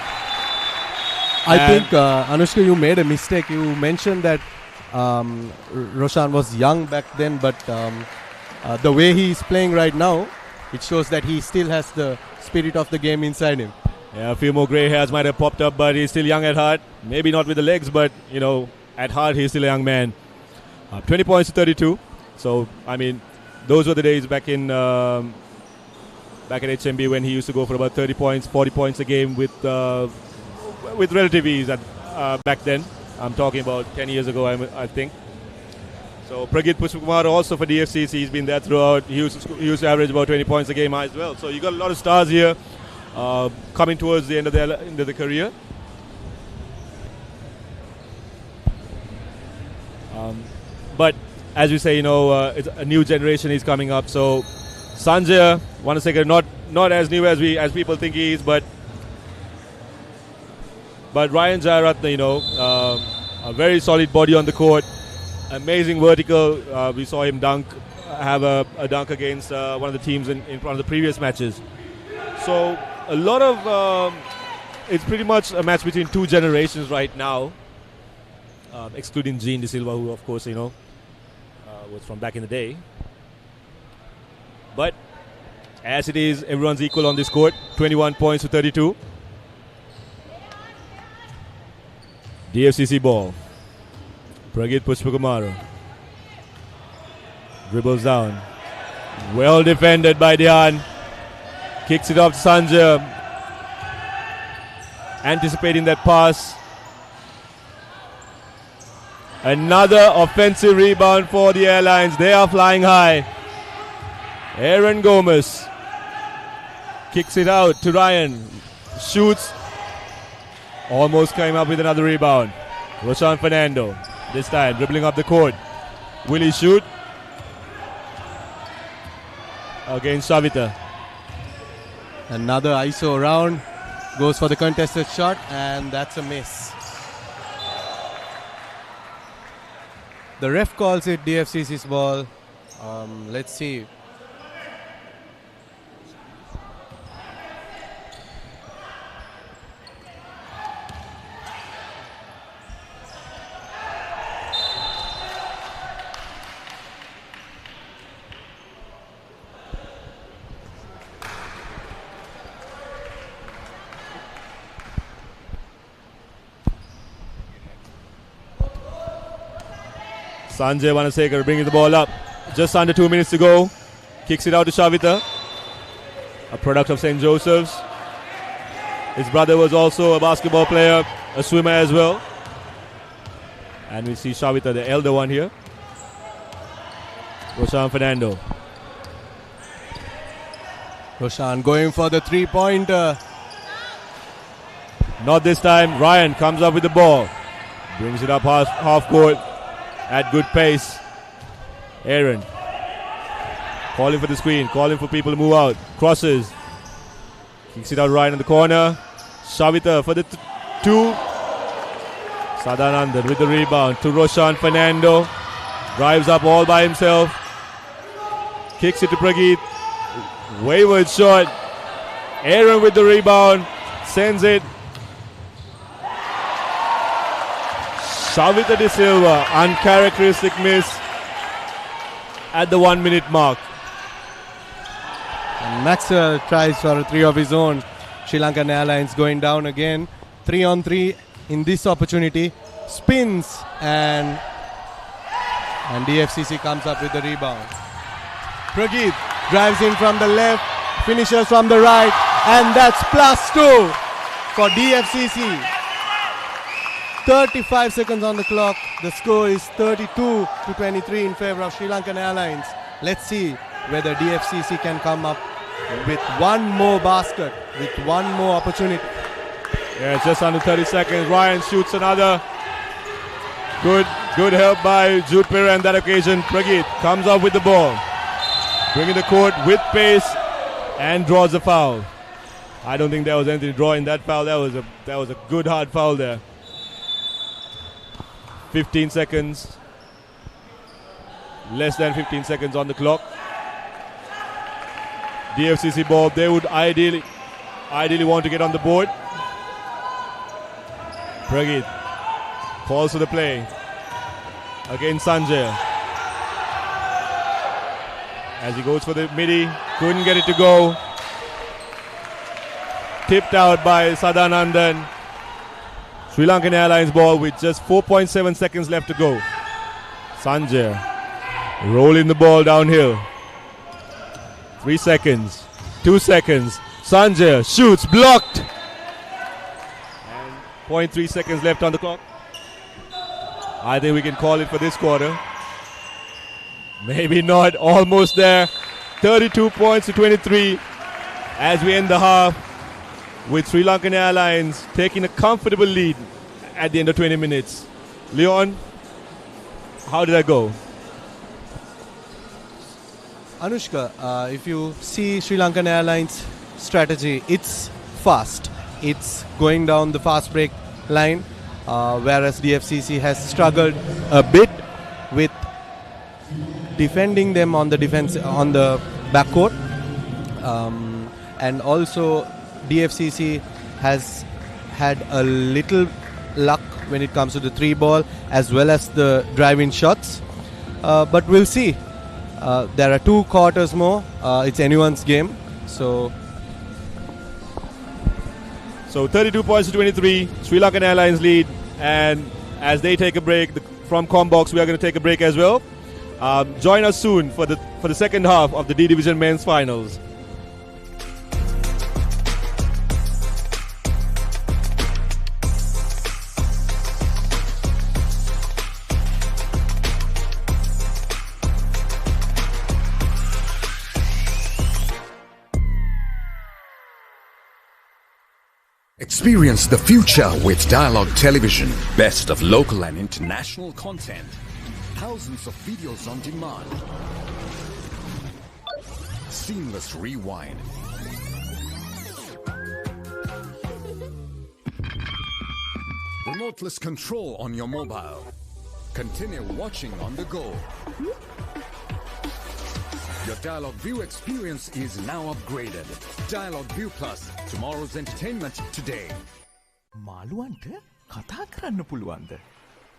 I think, Anushka, you made a mistake. You mentioned that Roshan was young back then, but the way he is playing right now, it shows that he still has the spirit of the game inside him. Yeah, a few more grey hairs might have popped up, but he's still young at heart. Maybe not with the legs, but, at heart, he's still a young man. 20 points to 32. So, I mean, those were the days back at HMB when he used to go for about 30 points, 40 points a game with relative ease back then. I'm talking about 10 years ago, I think. So Pragit Pushpakumar also for DFCC, he's been there throughout. He used to average about 20 points a game as well. So you got a lot of stars here coming towards the end of the career. But as you say, it's a new generation is coming up. So Sanjay Wanasekar, not as new as people think he is, but Ryan Jayaratne, a very solid body on the court, amazing vertical. We saw him have a dunk against one of the teams in one of the previous matches. So a lot of it's pretty much a match between two generations right now, excluding Gene De Silva, who of course was from back in the day. But as it is, everyone's equal on this court. 21 points to 32. DFCC ball. Pragit Pushpakumar dribbles down. Well defended by Dhyan. Kicks it off to Sanjay. Anticipating that pass. Another offensive rebound for the Airlines. They are flying high. Aaron Gomez kicks it out to Ryan. Shoots. Almost came up with another rebound. Roshan Fernando. This time dribbling up the court. Will he shoot? Against Savita. Another ISO round. Goes for the contested shot, and that's a miss. The ref calls it DFCC's ball. Let's see. Sanjay Wanasekar bringing the ball up. Just under 2 minutes to go. Kicks it out to Shavita. A product of St. Joseph's. His brother was also a basketball player, a swimmer as well. And we see Shavita, the elder one here. Roshan Fernando. Roshan going for the three-pointer. Not this time. Ryan comes up with the ball. Brings it up half court. At good pace. Aaron calling for the screen, calling for people to move out. Crosses. Kicks it out Ryan in the corner. Shavita for the two. Sadanandan with the rebound to Roshan Fernando. Drives up all by himself. Kicks it to Pragit. Wayward shot. Aaron with the rebound. Sends it. Savita De Silva, uncharacteristic miss at the 1 minute mark. And Maxwell tries for a three of his own. Sri Lankan Airlines going down again. 3-on-3 in this opportunity. Spins and DFCC comes up with the rebound. Pragit drives in from the left, finishes from the right, and that's +2 for DFCC. 35 seconds on the clock. The score is 32-23 in favor of Sri Lankan Airlines. Let's see whether DFCC can come up with one more basket, with one more opportunity. Yeah, just under 30 seconds. Ryan shoots another. Good help by ThePapare on that occasion. Pragit comes up with the ball, bringing the court with pace and draws a foul. I don't think there was anything to draw in that foul. That was a good hard foul there. 15 seconds. Less than 15 seconds on the clock. DFCC ball. They would ideally want to get on the board. Pragit calls for the play against Sanjay. As he goes for the midi, couldn't get it to go. Tipped out by Sadanandan. Sri Lankan Airlines ball with just 4.7 seconds left to go. Sanjay rolling the ball downhill. 3 seconds, 2 seconds. Sanjay shoots, blocked. And 0.3 seconds left on the clock. I think we can call it for this quarter. Maybe not, almost there. 32 points to 23 as we end the half, with Sri Lankan Airlines taking a comfortable lead at the end of 20 minutes. Leon, how did that go? Anushka, if you see Sri Lankan Airlines strategy, it's fast. It's going down the fast break line, whereas DFCC has struggled a bit with defending them on the backcourt, and also DFCC has had a little luck when it comes to the 3 ball as well as the drive-in shots, but we'll see. There are 2 quarters more. It's anyone's game. So 32 points to 23, Sri Lankan Airlines lead, and as they take a break from Combox, we are going to take a break as well. Join us soon for the second half of the D Division Men's Finals. Experience the future with Dialog Television. Best of local and international content. Thousands of videos on demand. Seamless rewind. Remoteless control on your mobile. Continue watching on the go. Your Dialog ViU experience is now upgraded. Dialog ViU Plus, tomorrow's entertainment today. මාළුවන්ට කතා කරන්න පුළුවන්ද?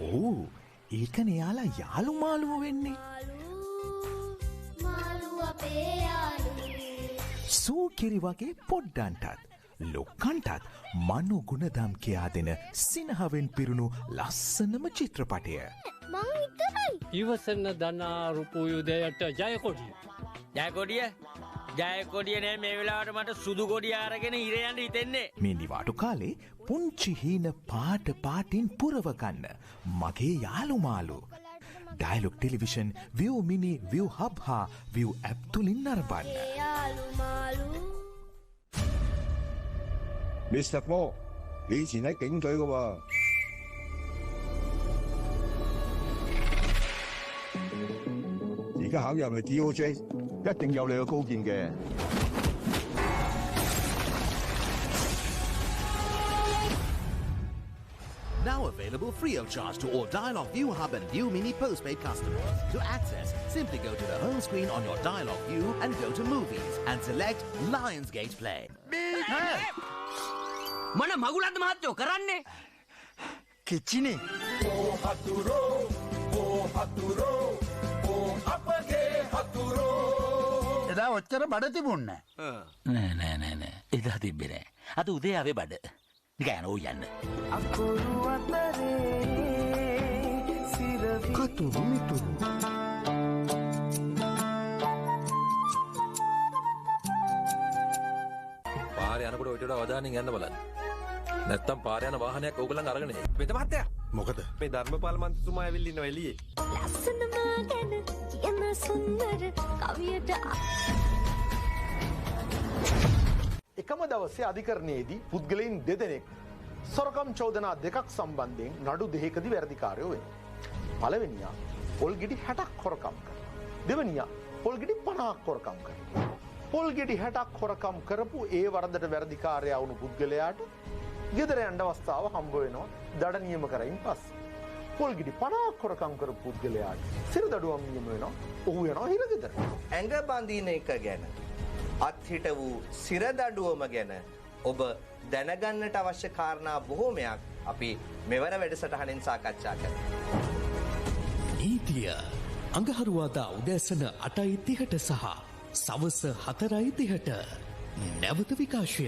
ඕ, ඒකනේ යාලා යාළු මාළුව වෙන්නේ. මාළුව අපේ යාළුවේ. සූකිරි වගේ පොඩ්ඩන්ටත් ලොක්කන්ටත් මනු ගුණදම් කියා දෙන සිනහවෙන් පිරුණු ලස්සනම චිත්‍රපටය. මං ඉතරයි. ඉවසන්න දන්නා රුපුයුදයට ජයකොඩිය. ජයකොඩිය නෑ මේ වෙලාවට මට සුදු කොඩිය අරගෙන ඉර යන්න හිතෙන්නේ. මේ නිවාඩු කාලේ පුංචි හීන පාටින් පුරව ගන්න මගේ යාළු මාළු. Dialog Television ViU Mini ViU Hub හා ViU App තුලින් නරඹන්න. යාළු මාළු. Mr. Paul， 你以前喺警隊㗎喎。而家考入嚟 DOJ， 一定有你嘅高見嘅。Now available free of charge to all Dialog ViU Hub and ViU Mini postpaid customers. To access, simply go to the home screen on your Dialog ViU and go to Movies and select Lionsgate Play. මොන මගුලක්ද මහත්තයෝ කරන්නේ? කිච්චිනේ. එදා ඔච්චර බඩ තිබුණේ නෑ. එදා තිබ්බේ නෑ. අද උදේ ආවේ බඩ. නිකන් යන ඕ යන්න. කතුරු මිතුරු. පාරේ යනකොට ඔය ටික අවධානයෙන් යන්න බලන්න. නැත්තම් පාරේ යන වාහනයක් ඕගොල්ලන් අරගෙන එයි. වෙද මහත්තයා. මොකද? මේ ධර්මපාල මන්ත්‍රීතුමා ඇවිල්ලා ඉන්නවා එළියේ. ලස්සනම ගැන කියන සුන්දර කවියට එකම දවසේ අධිකරණයේදී පුද්ගලයන් දෙදෙනෙක් සොරකම් චෝදනා දෙකක් සම්බන්ධයෙන් නඩු දෙකකදී වැරදිකාරයෝ වෙනවා. පළවෙනියා පොල්ගෙඩි 60ක් හොරකම් කරනවා. දෙවෙනියා පොල්ගෙඩි 50ක් හොරකම් කරනවා. පොල්ගෙඩි 60ක් හොරකම් කරපු ඒ වරදට වැරදිකාරයා වුණු පුද්ගලයාට ගෙදර යන්න අවස්ථාව හම්බ වෙනවා දඩ නියම කරයින් පස්සේ. පොල්ගෙඩි 50ක් හොරකම් කරපු පුද්ගලයාට සිරදඩුවම් නියම වෙනවා. ඔහු යනවා හිරගෙදර. ඇඟ බඳින එක ගැන අත්හිට වූ සිරදඩුවම ගැන ඔබ දැනගන්නට අවශ්‍ය කාරණා බොහෝමයක් අපි මෙවර වැඩසටහනෙන් සාකච්ඡා කරනවා. නීතිය අඟහරුවාදා උදෑසන 8:30ට සහ සවස 4:30ට නැවත විකාශය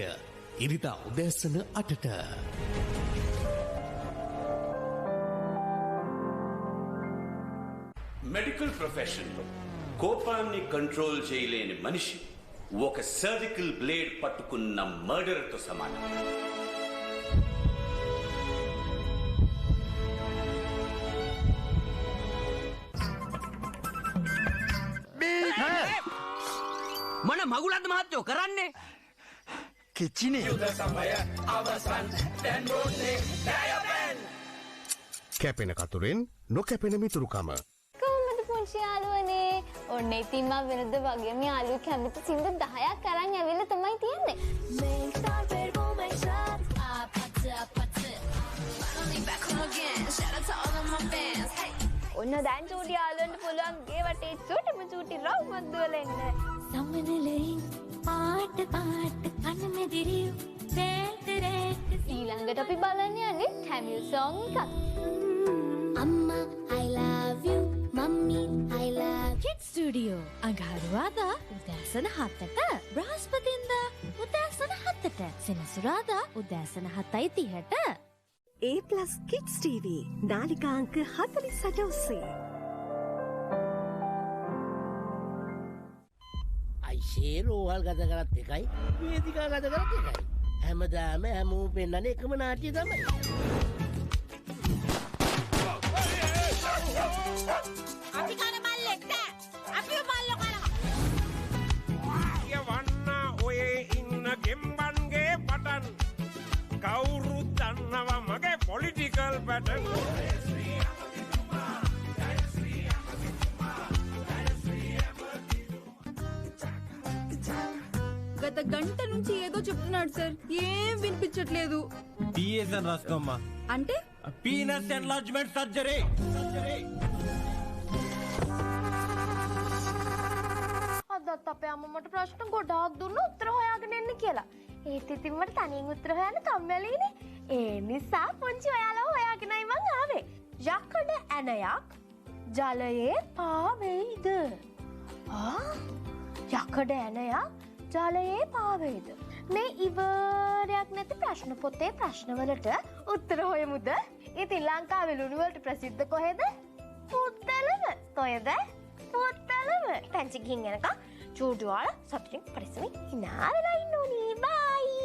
ඉරිදා උදෑසන 8ට. మెడికల్ ప్రొఫెషన్లో కోపాన్ని కంట్రోల్ చేయలేని మనిషి ఒక సర్జికల్ బ్లేడ్ పట్టుకున్న మర్డర్తో సమానం. මොන මගුලක්ද මහත්තයෝ කරන්නේ? කිචිනේ යුද සමය අවසන් දැන් බෝන්නේ ඩයපෙන්. කැපෙන කතුරෙන් නොකැපෙන මිතුරුකම. කොහොමද පුංචි යාළුවනේ? ඔන්න ඉතින් මම වෙනද වගේම යාළුවෝ කැමති සින්දු 10ක් අරන් ඇවිල්ලා තමයි තියන්නේ. Make time for my shot. ඔන්න දැන් චූටි යාළුවන්ට පුළුවන් ගේ වටේ චූටිම චූටි රවුමක් දුවලා එන්න. සම්මනලෙන් පාට පාට කන මෙදිරියු රේට ඊළඟට අපි බලන්න යන්නේ ටැමිල් සොං එකක්. අම්මා I love you මම්මි I love Kids Studio අඟහරුවාදා උදෑසන 7ට බ්‍රහස්පතින්දා උදෑසන 7ට සෙනසුරාදා උදෑසන 7:30ට A+ Kids TV නාලිකාංක 48 ඔස්සේ. අයිෂේ රෝහල් ගත කරත් එකයි වේදිකා ගත කරත් එකයි. හැමදාම හැමෝම පෙන්නන්නේ එකම නාට්‍ය තමයි. අපි කන බල්ලෙක්ද? අපිව බල්ලෝ කනවා. යවන්න ඔය ඉන්න ගෙම්බන්ගේ පටන් කවුරුත් දන්නවා මගේ පොලිටිකල් පැටර්න්. గత గంట నుంచి ఏదో చెప్తున్నాడు సార్, ఏం వినిపించట్లేదు. DSN రాసుకోమ్మా. అంటే పీనస్ ఎన్లార్జ్మెంట్ సర్జరీ. අදත් අපේ අම්මට ප්‍රශ්න ගොඩාක් දුන්න උත්තර හොයාගෙන එන්න කියලා. ඒත් ඉතින් මට තනියෙන් උත්තර හොයන්න කම්මැලිනේ. ඒ නිසා පුංචි ඔයාලව හොයාගෙනයි මං ආවේ. යකඩ ඇණයක් ජලයේ පාවෙයිද? යකඩ ඇණයක් ජලයේ පාවෙයිද? මේ ඉවරයක් නැති ප්‍රශ්න පොතේ ප්‍රශ්නවලට උත්තර හොයමුද? ඉතින් ලංකාවේ ලුණු වලට ප්‍රසිද්ධ කොහෙද? පුත්තලම. කොහෙද? පුත්තලම. පැංචි ගිහින් යනකම් චූටි ඔයාලා සතුටින් පරිස්සමින් hina වෙලා ඉන්න ඕනේ. බයි.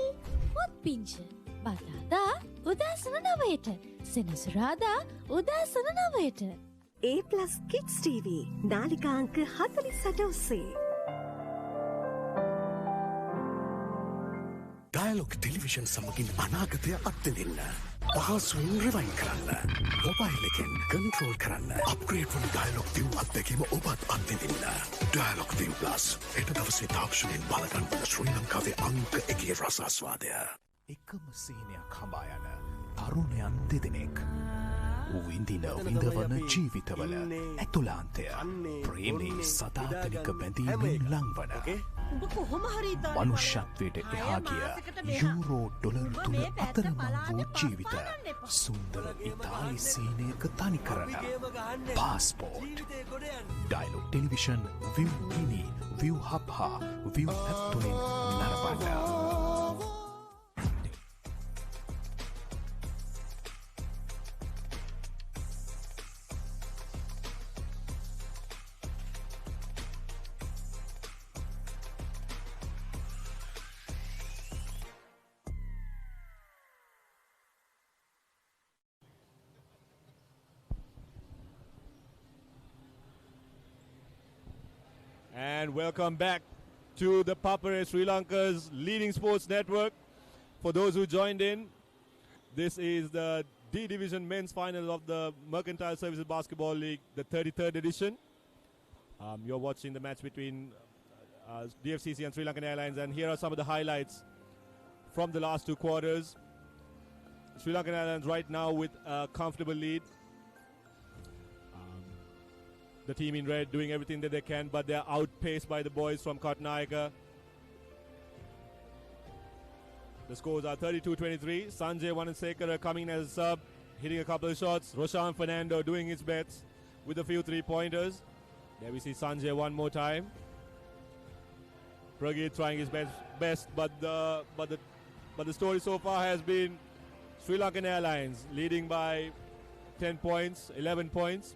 පොත් පිංච බදාදා උදෑසන 9ට සෙනසුරාදා උදෑසන 9ට A+ Kids TV නාලිකාංක 48 ඔස්සේ. ඩයලොග් ටෙලිවිෂන් සමගින් අනාගතය අත්විඳින්න. පහසුවෙන් රිවයින් කරන්න. මොබයිල් එකෙන් කන්ට්‍රෝල් කරන්න. අප්ග්‍රේඩ් වන ඩයලොග් ViU අත්දැකීම ඔබත් අත්විඳින්න. ඩයලොග් ViU Plus හෙට දවසේ තාක්ෂණයෙන් බලගන්න ශ්‍රී ලංකාවේ අංක 1 රසාස්වාදය. එකම සීනයක් හඹා යන තරුණයන් දෙදෙනෙක් විඳින විඳවන ජීවිතවල ඇතුලාන්තය ප්‍රේමී සදාතනික බැඳීමෙන් ලංවන මනුෂ්‍යත්වයට එහා ගිය යූරෝ ඩොලර් 3 අතරමං වූ ජීවිත සුන්දර ඉතාලි සීනයක තනි කරන passport Dialog television ViU Mini ViU Hub හා ViU App තුලින් නරඹන්න. And welcome back to the Papare, Sri Lanka's leading sports network. For those who joined in, this is the D Division men's final of the Mercantile Services Basketball League, the 33rd edition. You're watching the match between DFCC and Sri Lankan Airlines, and here are some of the highlights from the last two quarters. Sri Lankan Airlines right now with a comfortable lead. The team in red doing everything that they can, but they're outpaced by the boys from Katnayaka. The scores are 32-23. Sanjay Wanasekara coming as a sub, hitting a couple of shots. Roshan Fernando doing his bets with a few three-pointers. There we see Sanjay one more time. Pragit trying his best, but the story so far has been Sri Lankan Airlines leading by 10 points, 11 points.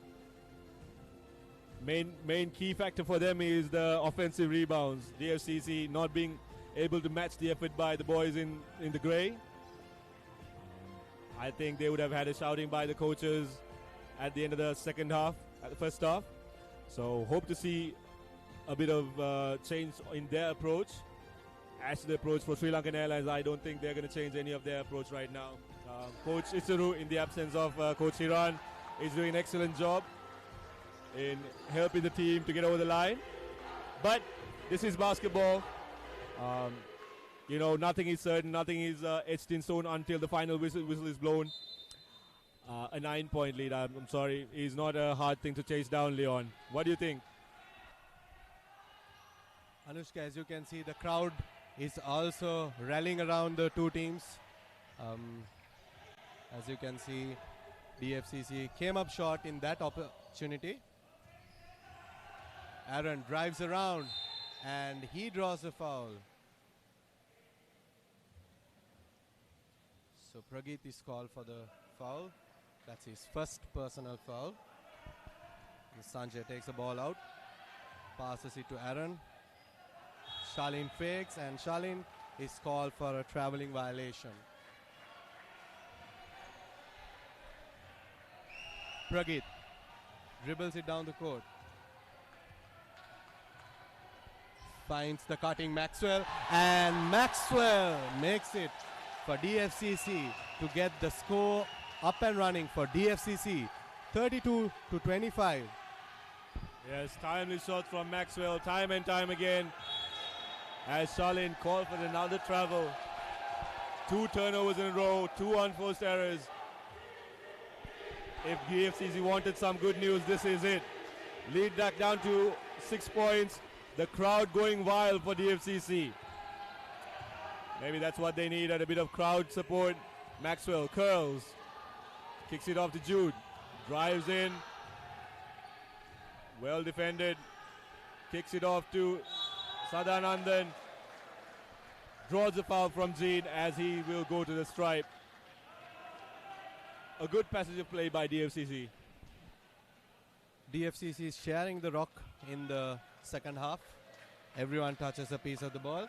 Main key factor for them is the offensive rebounds. DFCC not being able to match the effort by the boys in the grey. I think they would have had a shouting by the coaches at the end of the second half, at the first half. So hope to see a bit of change in their approach. As to the approach for Sri Lankan Airlines, I don't think they're going to change any of their approach right now. Coach Isuru, in the absence of Coach Hiran, is doing an excellent job in helping the team to get over the line. But this is basketball. Nothing is certain, nothing is etched in stone until the final whistle is blown. A 9-point lead, I'm sorry, is not a hard thing to chase down, Leon. What do you think? Anushka, as you can see, the crowd is also rallying around the two teams. As you can see, DFCC came up short in that opportunity. Aaron drives around and he draws a foul. So Pragit is called for the foul. That's his first personal foul. And Sanjay takes the ball out, passes it to Aaron. Shalin fakes and Shalin is called for a traveling violation. Pragit dribbles it down the court. Finds the cutting Maxwell, and Maxwell makes it for DFCC to get the score up and running for DFCC, 32-25. Yes, timely shot from Maxwell, time and time again. As Shalin called for another travel. 2 turnovers in a row, 2 unforced errors. If DFCC wanted some good news, this is it. Lead back down to 6 points. The crowd going wild for DFCC. Maybe that's what they need, a bit of crowd support. Maxwell curls, kicks it off to Jude, drives in, well defended, kicks it off to Sadanandan, draws a foul from Jean as he will go to the stripe. A good passage of play by DFCC. DFCC is sharing the rock in the second half. Everyone touches a piece of the ball,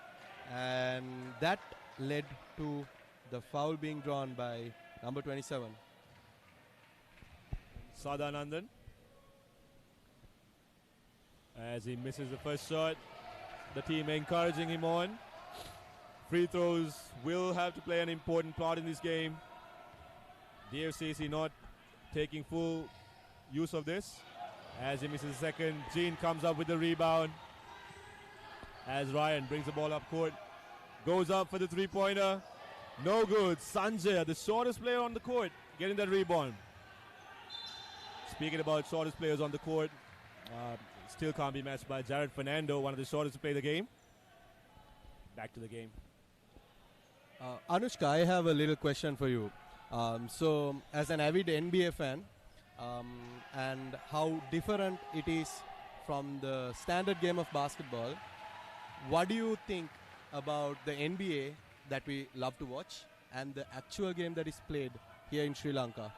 and that led to the foul being drawn by number 27. Sadanandan, as he misses the first shot, the team encouraging him on. Free throws will have to play an important part in this game. DFCC not taking full use of this. As he misses the second, Jean comes up with the rebound. As Ryan brings the ball up court, goes up for the three-pointer. No good. Sanjay, the shortest player on the court, getting that rebound. Speaking about shortest players on the court, still can't be matched by Jared Fernando, one of the shortest to play the game. Back to the game. Anushka, I have a little question for you. So, as an avid NBA fan, and how different it is from the standard game of basketball, what do you think about the NBA that we love to watch and the actual game that is played here in Sri Lanka?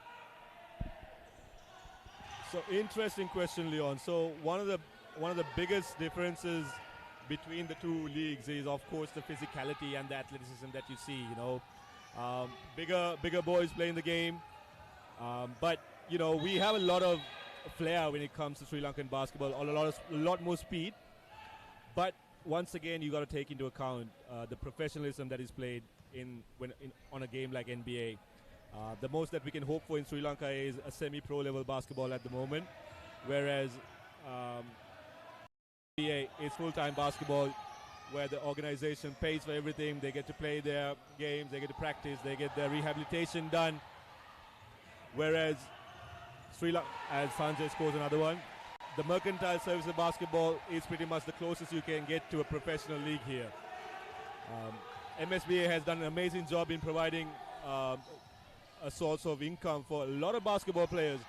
So interesting question, Leon. So one of the biggest differences between the two leagues is, of course, the physicality and the athleticism that you see. Bigger boys playing the game, but we have a lot of flair when it comes to Sri Lankan basketball. A lot more speed, but once again, you got to take into account the professionalism that is played on a game like NBA. The most that we can hope for in Sri Lanka is a semi-pro level basketball at the moment, whereas NBA is full-time basketball, where the organization pays for everything. They get to play their games, they get to practice, they get their rehabilitation done. Whereas Sri Lanka, as Sanjay scores another one, the mercantile service of basketball is pretty much the closest you can get to a professional league here. MSBA has done an amazing job in providing a source of income for a lot of basketball players.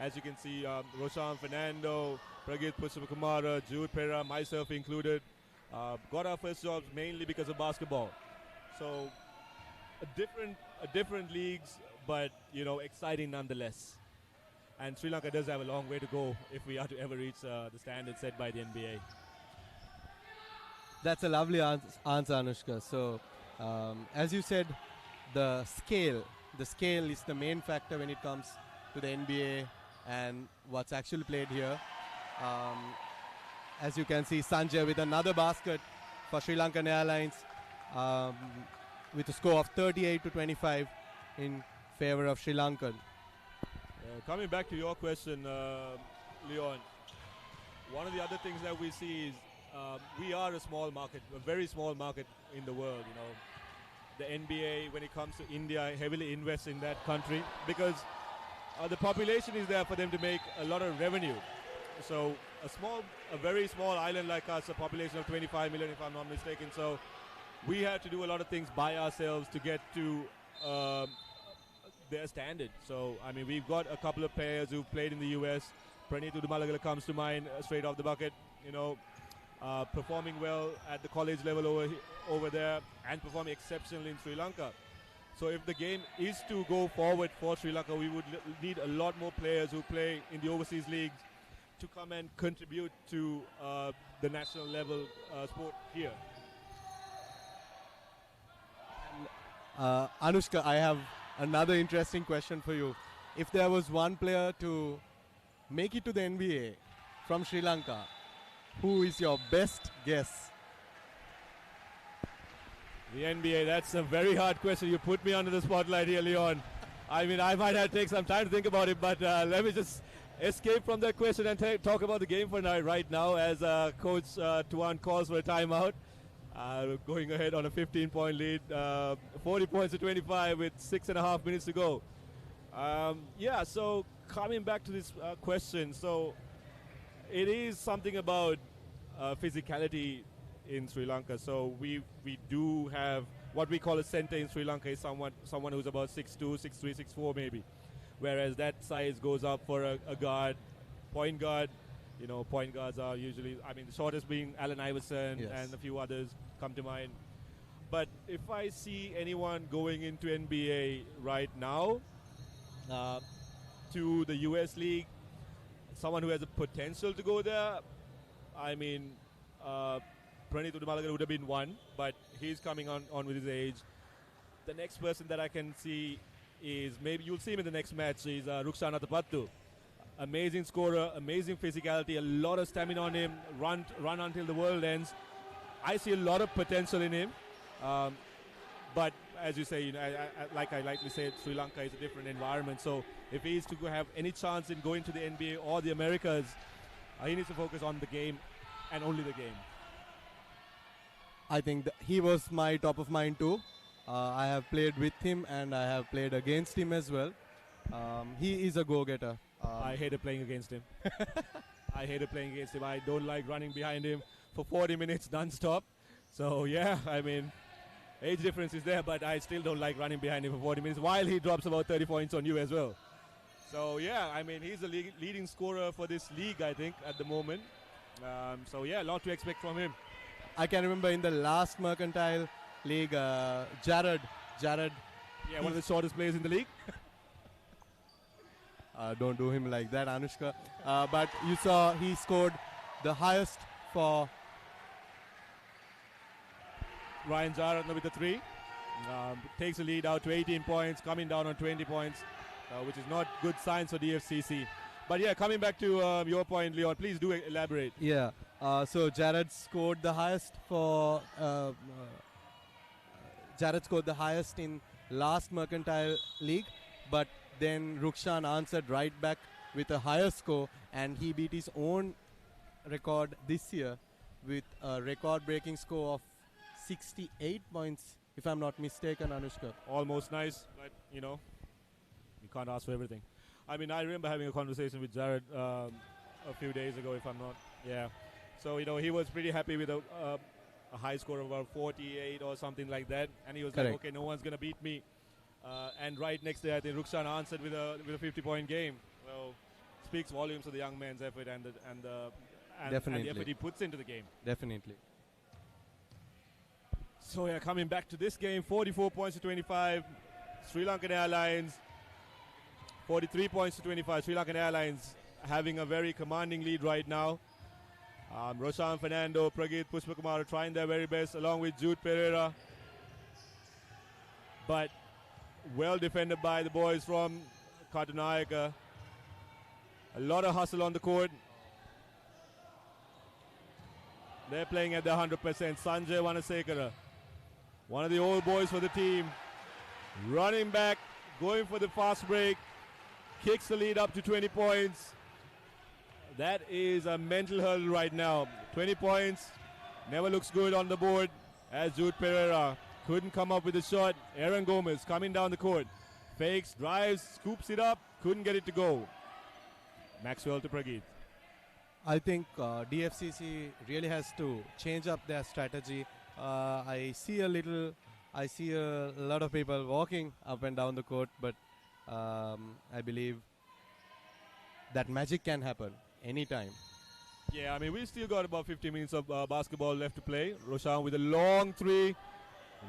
As you can see, Roshan Fernando, Pragit Pushpakumara, Jude Pera, myself included, got our first jobs mainly because of basketball. So different leagues, but exciting nonetheless. And Sri Lanka does have a long way to go if we are to ever reach the standards set by the NBA. That's a lovely answer, Anushka. So, as you said, the scale is the main factor when it comes to the NBA and what's actually played here. As you can see, Sanjay with another basket for Sri Lankan Airlines with a score of 38-25 in favor of Sri Lankan. Coming back to your question, Leon, one of the other things that we see is we are a small market, a very small market in the world. The NBA, when it comes to India, heavily invests in that country because the population is there for them to make a lot of revenue. So a very small island like us, a population of 25 million, if I'm not mistaken. So we have to do a lot of things by ourselves to get to their standard. So, I mean, we've got a couple of players who've played in the US. Pranit Udumalagala comes to mind straight off the bucket, performing well at the college level over there and performing exceptionally in Sri Lanka. So if the game is to go forward for Sri Lanka, we would need a lot more players who play in the overseas leagues to come and contribute to the national level sport here. Anushka, I have another interesting question for you. If there was one player to make it to the NBA from Sri Lanka, who is your best guess? The NBA, that's a very hard question. You put me under the spotlight here, Leon. I mean, I might have to take some time to think about it, but let me just escape from that question and talk about the game for right now as Coach Tuan calls for a timeout. Going ahead on a 15-point lead, 40 points to 25 with 6.5 minutes to go. So coming back to this question, so it is something about physicality in Sri Lanka. So we do have what we call a center in Sri Lanka is someone who's about 6'2", 6'3", 6'4" maybe. Whereas that size goes up for a guard, point guard. Point guards are usually, the shortest being Allen Iverson, yes, and a few others come to mind. But if I see anyone going into NBA right now to the US League, someone who has a potential to go there, Pranit Udumalagala would have been one, but he's coming on with his age. The next person that I can see is, maybe you'll see him in the next match, is Rukshan Athapattu. Amazing scorer, amazing physicality, a lot of stamina on him, run until the world ends. I see a lot of potential in him. But as you say, like I likely said, Sri Lanka is a different environment. So if he is to have any chance in going to the NBA or the Americas, he needs to focus on the game and only the game. I think he was my top of mind too. I have played with him and I have played against him as well. He is a go-getter. I hated playing against him. I don't like running behind him for 40 minutes non-stop. So yeah, age difference is there, but I still don't like running behind him for 40 minutes while he drops about 30 points on you as well. So yeah, he's a leading scorer for this league, I think, at the moment. So yeah, a lot to expect from him. I can remember in the last Mercantile League, Jared. Yeah, one of the shortest players in the league. Don't do him like that, Anushka. But you saw he scored the highest for Ryan Jaratna with the 3. Takes the lead out to 18 points, coming down on 20 points, which is not good signs for DFCC. But yeah, coming back to your point, Leon, please do elaborate. Yeah, So Jared scored the highest in last Mercantile League, but then Rukshan answered right back with a higher score, and he beat his own record this year with a record-breaking score of 68 points, if I'm not mistaken, Anushka. Almost nice, but you can't ask for everything. I mean, I remember having a conversation with Jared a few days ago, if I'm not, So, he was pretty happy with a high score of about 48 or something like that. And he was Correct. like, okay, no one's going to beat me. And right next day, I think Rukshan answered with a 50-point game. Well, speaks volumes of the young man's effort and the effort he puts into the game. Definitely. So, coming back to this game, 44 points to 25. Sri Lankan Airlines, 43 points to 25. Sri Lankan Airlines having a very commanding lead right now. Roshan Fernando, Pragit, Pushpakumar trying their very best along with Jude Pereira. But well defended by the boys from Katunayaka. A lot of hustle on the court. They're playing at the 100%. Sanjay Vanasekara, one of the old boys for the team, running back, going for the fast break, kicks the lead up to 20 points. That is a mental hurdle right now. 20 points, never looks good on the board as Jude Pereira couldn't come up with a shot. Aaron Gomez coming down the court, fakes, drives, scoops it up, couldn't get it to go. Maxwell to Pragit. I think DFCC really has to change up their strategy. I see a lot of people walking up and down the court, but I believe that magic can happen anytime. Yeah, I mean, we still got about 15 minutes of basketball left to play. Roshan with a long three.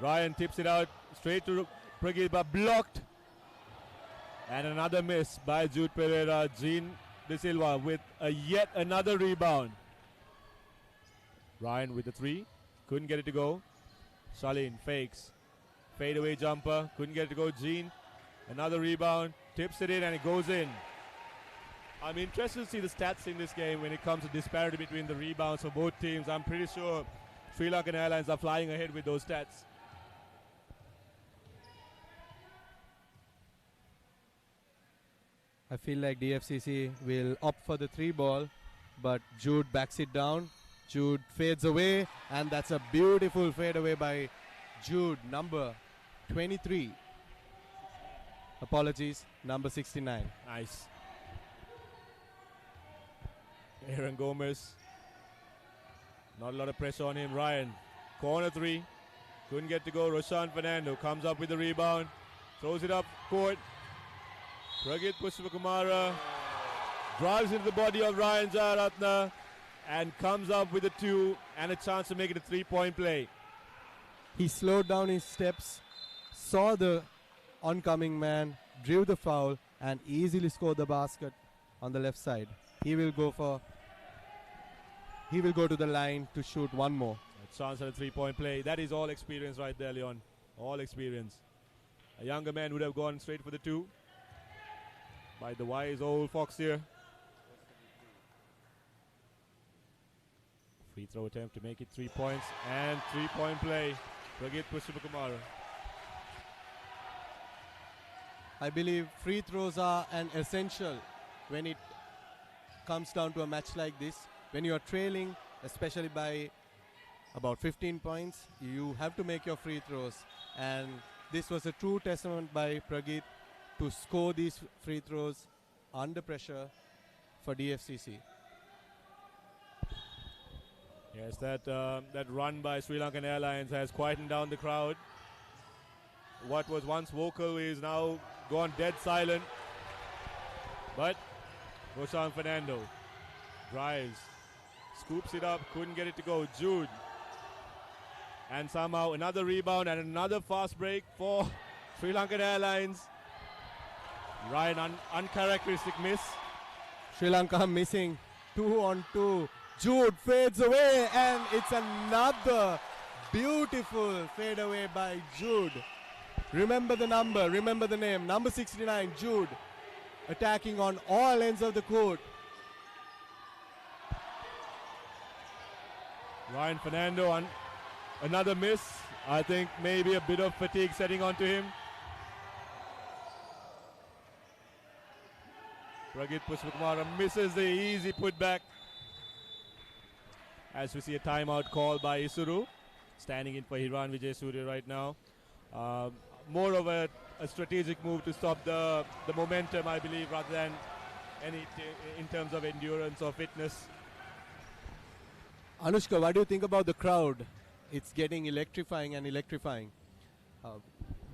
Ryan tips it out straight to Pragit, but blocked. And another miss by Jude Pereira. Jean De Silva with yet another rebound. Ryan with the three. Couldn't get it to go. Shalin fakes. Fadeaway jumper. Couldn't get it to go. Jean. Another rebound. Tips it in and it goes in. I'm interested to see the stats in this game when it comes to disparity between the rebounds for both teams. I'm pretty sure Sri Lankan Airlines are flying ahead with those stats. I feel like DFCC will opt for the 3 ball, but Jude backs it down. Jude fades away, and that's a beautiful fade away by Jude, number 23. Apologies, number 69. Nice. Aaron Gomez. Not a lot of pressure on him. Ryan, corner 3. Couldn't get to go. Roshan Fernando comes up with the rebound. Throws it up court. Pragit Pushpakumara drives into the body of Ryan Jayaratna and comes up with a 2 and a chance to make it a 3-point play. He slowed down his steps, saw the oncoming man, drew the foul, and easily scored the basket on the left side. He will go to the line to shoot one more. A chance at a 3-point play. That is all experience right there, Leon. All experience. A younger man would have gone straight for the 2. By the wise old fox here. Free throw attempt to make it 3 points and 3-point play. Pragit Pushpakumara. I believe free throws are an essential when it comes down to a match like this. When you are trailing, especially by about 15 points, you have to make your free throws. And this was a true testament by Pragit to score these free throws under pressure for DFCC. Yes, that run by Sri Lankan Airlines has quietened down the crowd. What was once vocal is now gone dead silent. But Roshan Fernando drives, scoops it up, couldn't get it to go. Jude. And somehow another rebound and another fast break for Sri Lankan Airlines. Ryan, uncharacteristic miss. Sri Lanka missing 2 on 2. Jude fades away, and it's another beautiful fade away by Jude. Remember the number, remember the name. Number 69, Jude, attacking on all ends of the court. Ryan Fernando, another miss. I think maybe a bit of fatigue setting onto him. Pragit Pushpakumara misses the easy putback. As we see a timeout called by Isuru. Standing in for Hiran Vijay Surya right now. More of a strategic move to stop the momentum, I believe, rather than any in terms of endurance or fitness. Anushka, what do you think about the crowd? It's getting electrifying and electrifying.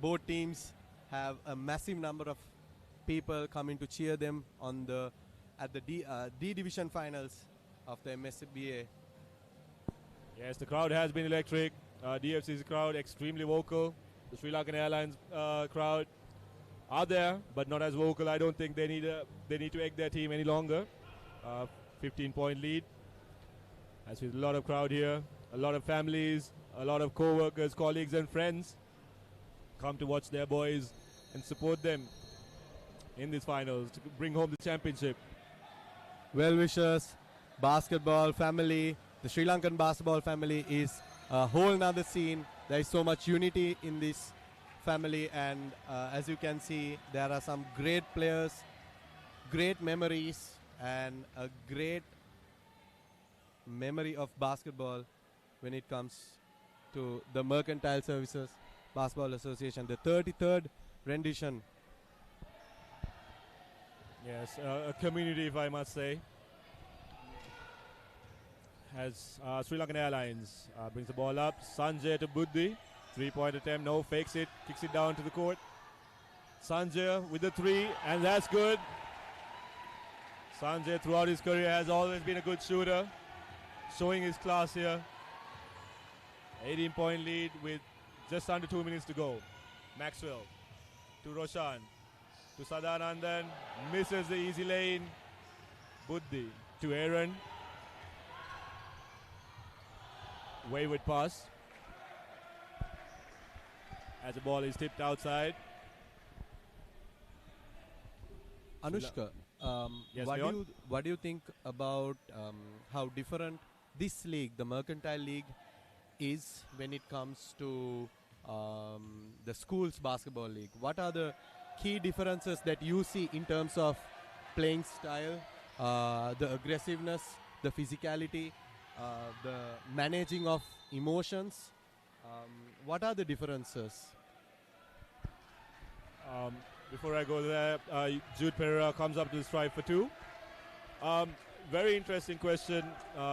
Both teams have a massive number of people coming to cheer them at the D Division finals of the MSBA. Yes, the crowd has been electric. DFCC crowd extremely vocal. The Sri Lankan Airlines crowd are there, but not as vocal. I don't think they need to egg their team any longer. 15-point lead. As with a lot of crowd here, a lot of families, a lot of co-workers, colleagues and friends come to watch their boys and support them in these finals to bring home the championship. Well-wishers, basketball family, the Sri Lankan basketball family is a whole nother scene. There is so much unity in this family, and as you can see, there are some great players, great memories, and a great memory of basketball when it comes to the Mercantile Services Basketball Association, the 33rd rendition. Yes, a community, if I must say. As Sri Lankan Airlines brings the ball up. Sanjay to Buddhi. 3-point attempt, no, fakes it, kicks it down to the court. Sanjay with the 3, and that's good. Sanjay throughout his career has always been a good shooter, showing his class here. 18-point lead with just under 2 minutes to go. Maxwell to Roshan, to Sadanandan, misses the easy lane. Buddhi to Aaron. Wayward pass. As the ball is tipped outside. Anushka, yes, what do you think about how different this league, the Mercantile League, is when it comes to the schools basketball league? What are the key differences that you see in terms of playing style, the aggressiveness, the physicality, the managing of emotions? What are the differences? Before I go there, Jude Pereira comes up to the stripe for 2. Very interesting question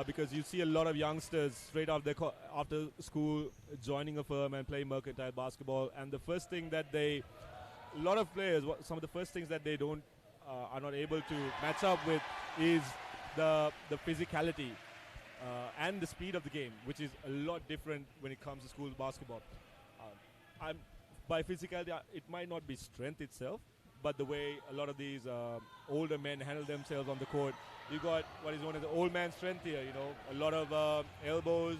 because you see a lot of youngsters straight after school joining a firm and playing mercantile basketball, and the first thing that a lot of players, some of the first things that they are not able to match up with is the physicality and the speed of the game, which is a lot different when it comes to school basketball. By physicality, it might not be strength itself, but the way a lot of these older men handle themselves on the court. You got what is known as the old man strength here, a lot of elbows,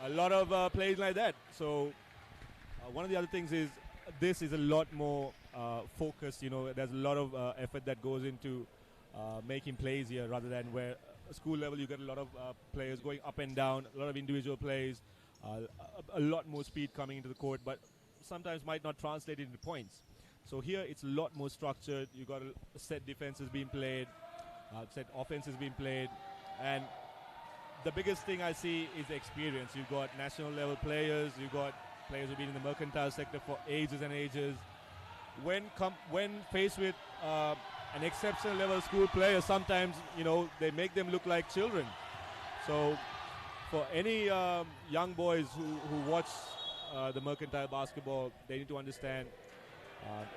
a lot of plays like that. So one of the other things is this is a lot more focused. There's a lot of effort that goes into making plays here, rather than where school level you get a lot of players going up and down, a lot of individual plays, a lot more speed coming into the court, but sometimes might not translate into points. So here it's a lot more structured. You got a set defenses being played, set offenses being played, and the biggest thing I see is the experience. You've got national level players, you've got players who've been in the mercantile sector for ages and ages. When faced with an exceptional level school player, sometimes they make them look like children. So for any young boys who watch the mercantile basketball, they need to understand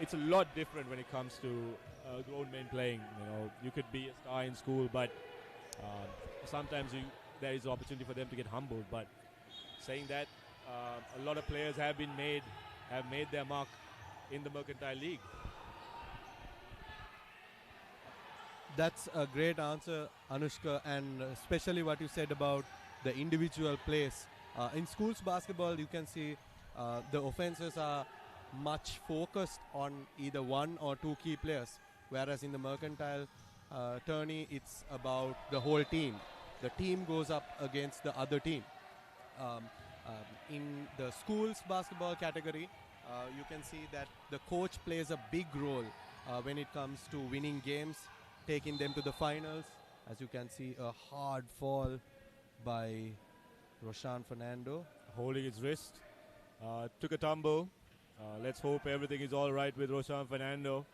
it's a lot different when it comes to grown men playing. You could be a star in school, but sometimes there is an opportunity for them to get humbled. But saying that, a lot of players have made their mark in the Mercantile League. That's a great answer, Anushka, and especially what you said about the individual plays. In schools basketball, you can see the offenses are much focused on either one or two key players, whereas in the mercantile tourney, it's about the whole team. the team goes up against the other team. In the schools basketball category, you can see that the coach plays a big role when it comes to winning games, taking them to the finals. As you can see, a hard fall by Roshan Fernando. Holding his wrist. Took a tumble. Let's hope everything is all right with Roshan Fernando.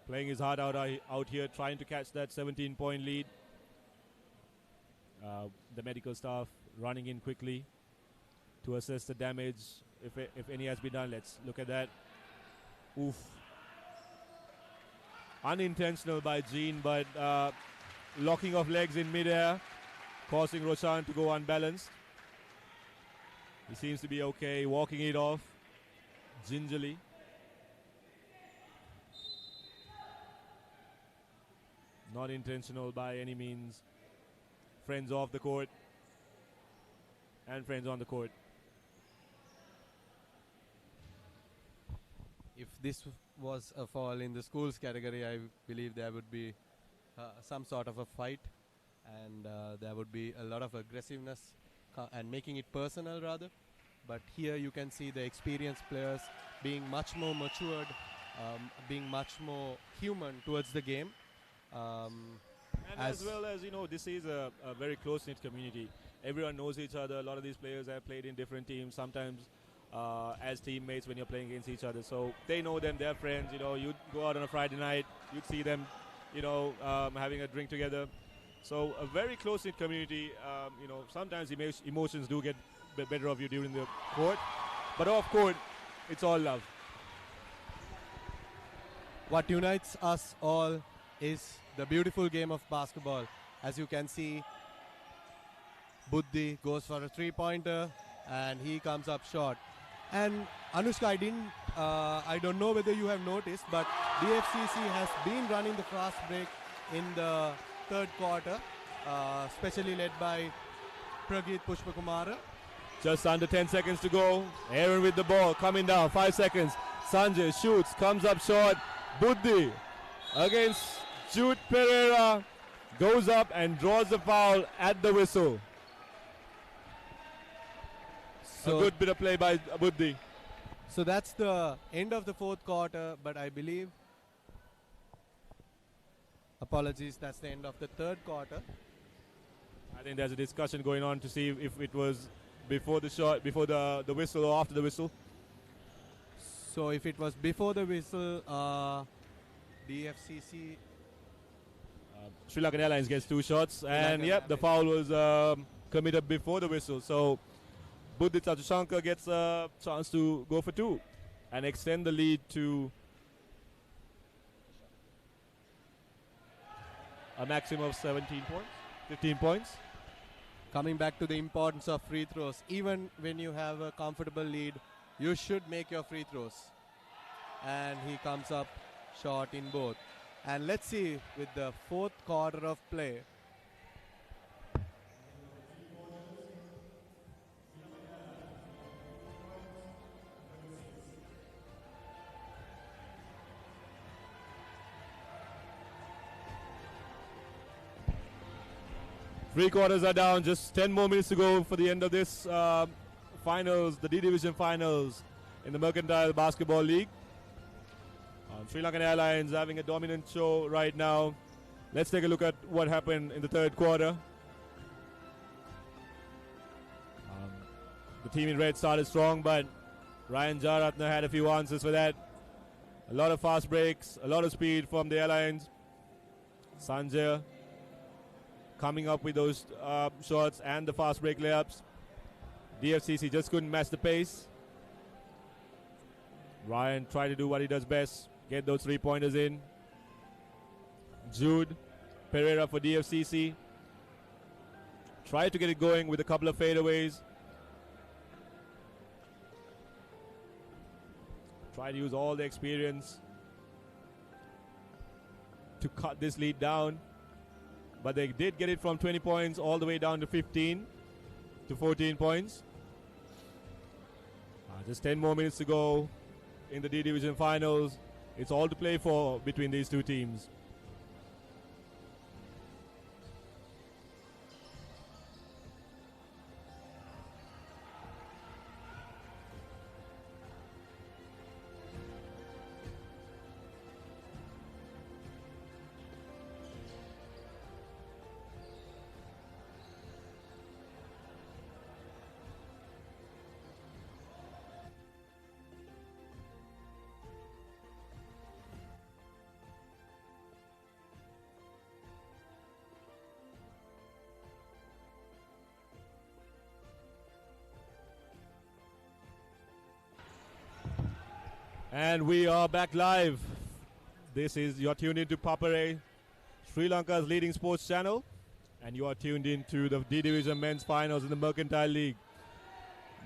Playing his heart out here, trying to catch that 17-point lead. The medical staff running in quickly to assess the damage, if any has been done. Let's look at that. Oof. Unintentional by Jean, but locking of legs in midair, causing Roshan to go unbalanced. He seems to be okay, walking it off gingerly. Not intentional by any means. Friends off the court and friends on the court. If this was a fall in the schools category, I believe there would be some sort of a fight, and there would be a lot of aggressiveness and making it personal rather. But here you can see the experienced players being much more matured, being much more human towards the game. And as well as, you know, this is a very close-knit community. Everyone knows each other. A lot of these players have played in different teams, sometimes as teammates when you're playing against each other. So they know them, they're friends. You know, you'd go out on a Friday night, you'd see them, you know, having a drink together. So a very close-knit community. You know, sometimes emotions do get better of you during the court. But off court, it's all love. What unites us all is the beautiful game of basketball. As you can see, Buddhi goes for a three-pointer and he comes up short. And Anushka, I don't know whether you have noticed, but DFCC has been running the fast break in the third quarter, especially led by Pragit Pushpakumara. Just under 10 seconds to go. Aaron with the ball, coming down, 5 seconds. Sanjay shoots, comes up short. Buddhi against Jude Pereira, goes up and draws the foul at the whistle. So a good bit of play by Buddhi. So that's the end of the fourth quarter, but I believe, apologies, that's the end of the third quarter. I think there's a discussion going on to see if it was before the shot, before the whistle or after the whistle. So if it was before the whistle, DFCC... Sri Lankan Airlines gets 2 shots, and yep, the foul was committed before the whistle. So Buddhi Chatushankar gets a chance to go for 2 and extend the lead to a maximum of 17 points, 15 points. Coming back to the importance of free throws, even when you have a comfortable lead, you should make your free throws. And he comes up short in both. And let's see with the fourth quarter of play. Three quarters are down, just 10 more minutes to go for the end of this finals, the D Division finals in the Mercantile Basketball League. Sri Lankan Airlines having a dominant show right now. Let's take a look at what happened in the third quarter. The team in red started strong, but Ryan Jaratna had a few answers for that. A lot of fast breaks, a lot of speed from the Airlines. Sanjay coming up with those shots and the fast break layups. DFCC just couldn't match the pace. Ryan tried to do what he does best, get those 3-pointers in. Jude Pereira for DFCC tried to get it going with a couple of fadeaways. Tried to use all the experience to cut this lead down. But they did get it from 20 points all the way down to 15 to 14 points. Just 10 more minutes to go in the D Division finals. It's all to play for between these two teams. And we are back live. This is, you're tuned into Papare, Sri Lanka's leading sports channel. And you are tuned into the D Division men's finals in the Mercantile League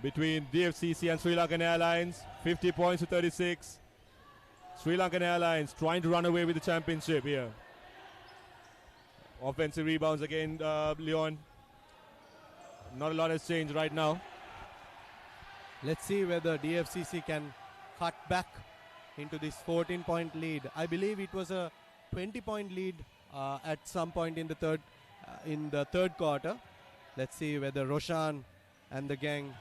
between DFCC and Sri Lankan Airlines. 50 points to 36. Sri Lankan Airlines trying to run away with the championship here. Offensive rebounds again, Leon. Not a lot has changed right now. Let's see whether DFCC can cut back into this 14-point lead. I believe it was a 20-point lead at some point in the third quarter. Let's see whether Roshan and the gang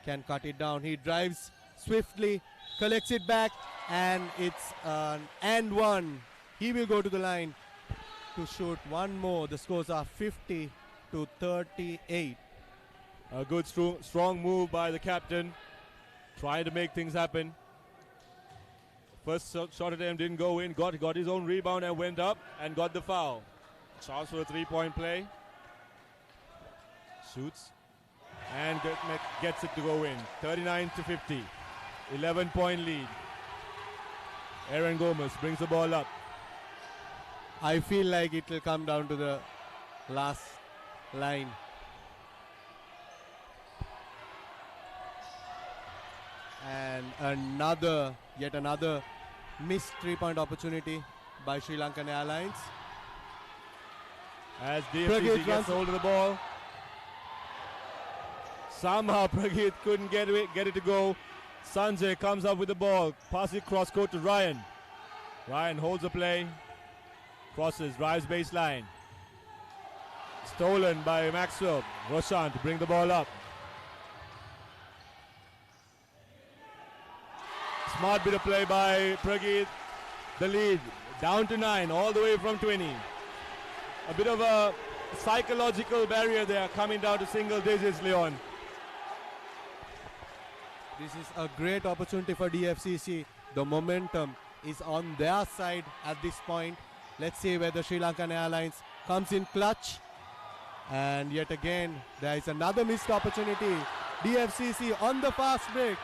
can cut it down. He drives swiftly, collects it back, and it's an and one. He will go to the line to shoot one more. The scores are 50 to 38. A good strong move by the captain, trying to make things happen. First shot attempt didn't go in, got his own rebound and went up and got the foul. Chance for a 3-point play. Shoots and gets it to go in. 39 to 50. 11-point lead. Aaron Gomez brings the ball up. I feel like it will come down to the last line. And yet another missed 3-point opportunity by Sri Lankan Airlines. As DFCC gets hold of the ball. Somehow Pragit couldn't get it to go. Sanjay comes up with the ball. Pass it cross court to Ryan. Ryan holds the play. Crosses, drives baseline. Stolen by Maxwell. Roshan to bring the ball up. Smart bit of play by Pragit. The lead down to 9, all the way from 20. A bit of a psychological barrier there, coming down to single digits, Leon. This is a great opportunity for DFCC. The momentum is on their side at this point. Let's see whether Sri Lankan Airlines comes in clutch. And yet again, there is another missed opportunity. DFCC on the fast break.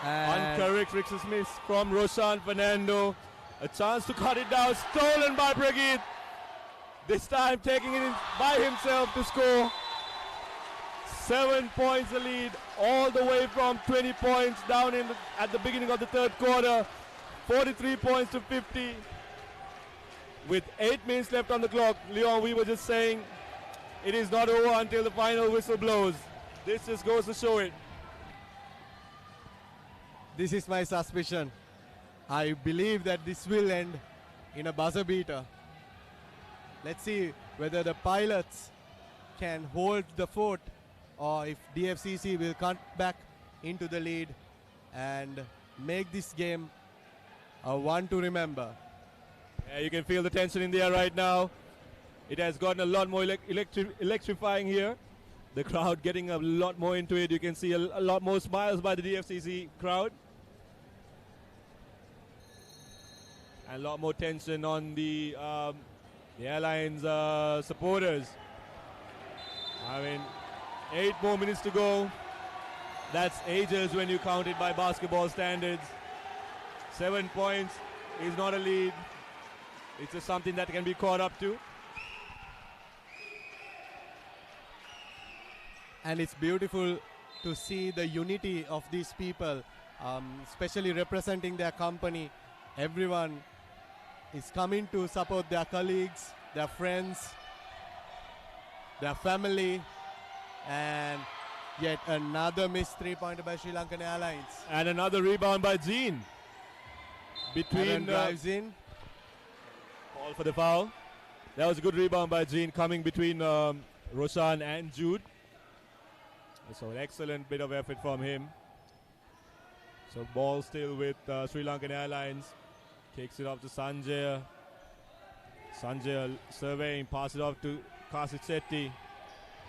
Uncharacteristic miss from Roshan Fernando. A chance to cut it down. Stolen by Pragit. This time taking it in by himself to score. 7 points the lead, all the way from 20 points down at the beginning of the third quarter. 43 points to 50. With 8 minutes left on the clock, Leon, we were just saying it is not over until the final whistle blows. This just goes to show it. This is my suspicion. I believe that this will end in a buzzer beater. Let's see whether the pilots can hold the fort or if DFCC will cut back into the lead and make this game a one to remember. Yeah, you can feel the tension in the air right now. It has gotten a lot more electrifying here. The crowd getting a lot more into it. You can see a lot more smiles by the DFCC crowd. And a lot more tension on the airline's supporters. I mean, 8 more minutes to go. That's ages when you count it by basketball standards. 7 points is not a lead. It's just something that can be caught up to. And it's beautiful to see the unity of these people, especially representing their company. Everyone is coming to support their colleagues, their friends, their family. And yet another missed 3-pointer by Sri Lankan Airlines. And another rebound by Jean. Aaron drives in. Call for the foul. That was a good rebound by Jean coming between Roshan and Jude. So an excellent bit of effort from him. So ball still with Sri Lankan Airlines. Kicks it off to Sanjay. Sanjay surveying, pass it off to Kasichetti.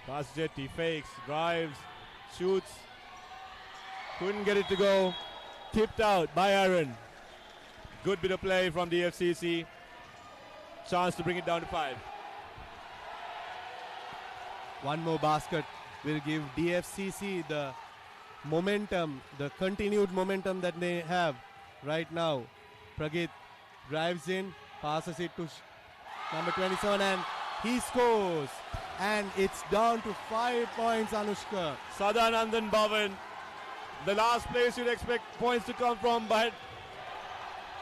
Kasichetti fakes, drives, shoots. Couldn't get it to go. Tipped out by Aaron. Good bit of play from DFCC. Chance to bring it down to 5. One more basket will give DFCC the momentum, the continued momentum that they have right now. Pragit drives in, passes it to number 27, and he scores. And it's down to 5 points, Anushka. Sadanandan Bhavan, the last place you'd expect points to come from, but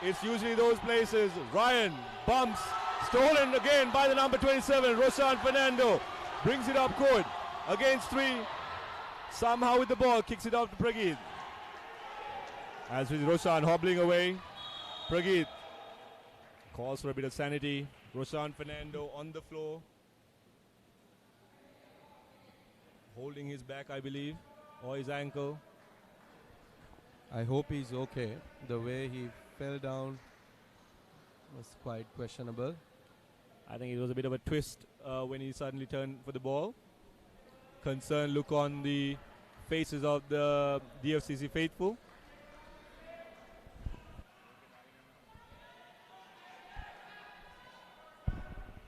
it's usually those places. Ryan bumps, stolen again by the number 27, Roshan Fernando. Brings it up good, against 3. Somehow with the ball, kicks it out to Pragit. As with Roshan hobbling away, Pragit calls for a bit of sanity. Roshan Fernando on the floor, holding his back, I believe, or his ankle. I hope he's okay. The way he fell down was quite questionable. I think it was a bit of a twist when he suddenly turned for the ball. Concerned look on the faces of the DFCC faithful.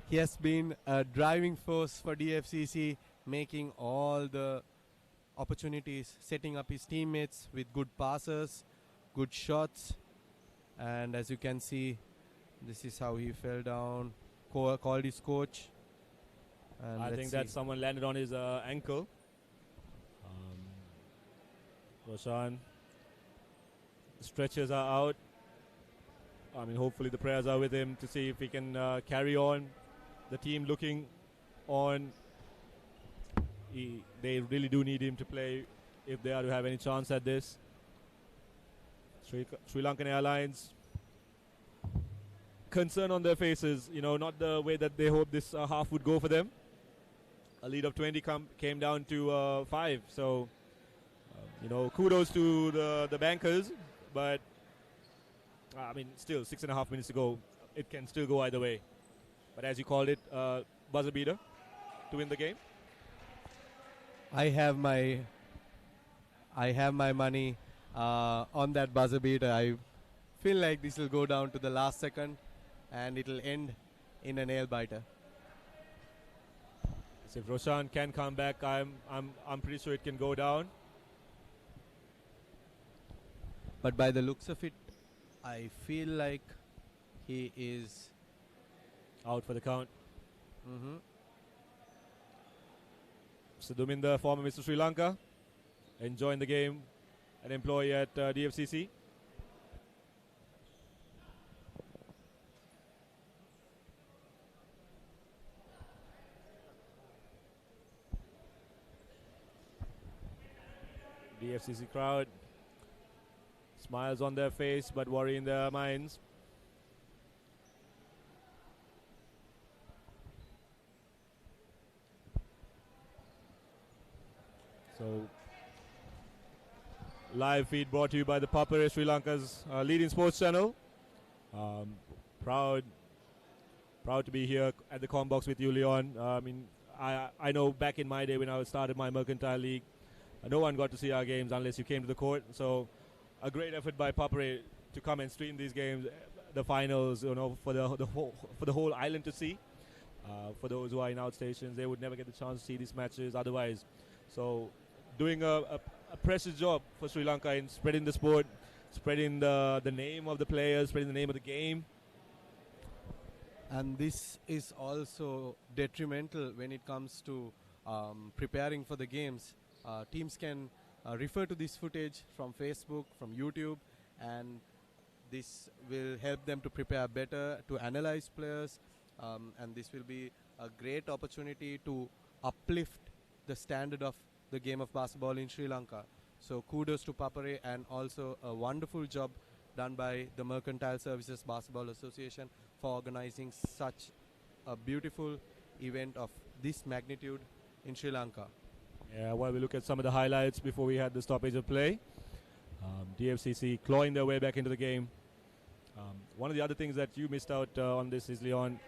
He has been a driving force for DFCC, making all the opportunities, setting up his teammates with good passes, good shots. And as you can see, this is how he fell down, called his coach. And I think that someone landed on his ankle. Roshan, stretchers are out. I mean, hopefully the prayers are with him to see if he can carry on. The team looking on. They really do need him to play if they are to have any chance at this. Sri Lankan Airlines, concern on their faces, you know, not the way that they hope this half would go for them. A lead of 20 came down to 5. So, you know, kudos to the bankers. But, I mean, still 6.5 minutes to go. It can still go either way. But as you called it, buzzer beater to win the game. I have my money on that buzzer beater. I feel like this will go down to the last second, and it will end in a nail biter. So if Roshan can come back, I'm pretty sure it can go down. But by the looks of it, I feel like he is out for the count. Mm-hmm. Suduminda, former Mr. Sri Lanka, enjoying the game, an employee at DFCC. DFCC crowd, smiles on their face but worry in their minds. So, live feed brought to you by the Papare, Sri Lanka's leading sports channel. Proud to be here at the Combox with you, Leon. I mean, I know back in my day when I started my mercantile league, no one got to see our games unless you came to the court. So, a great effort by Papare to come and stream these games, the finals, you know, for the whole island to see. For those who are in outstations, they would never get the chance to see these matches otherwise. So, doing a precious job for Sri Lanka in spreading the sport, spreading the name of the players, spreading the name of the game. And this is also detrimental when it comes to preparing for the games. Teams can refer to this footage from Facebook, from YouTube, and this will help them to prepare better, to analyze players, and this will be a great opportunity to uplift the standard of the game of basketball in Sri Lanka. So kudos to Papare, and also a wonderful job done by the Mercantile Services Basketball Association for organizing such a beautiful event of this magnitude in Sri Lanka. Yeah, while we look at some of the highlights before we had the stoppage of play, DFCC clawing their way back into the game. One of the other things that you missed out on this is, Leon,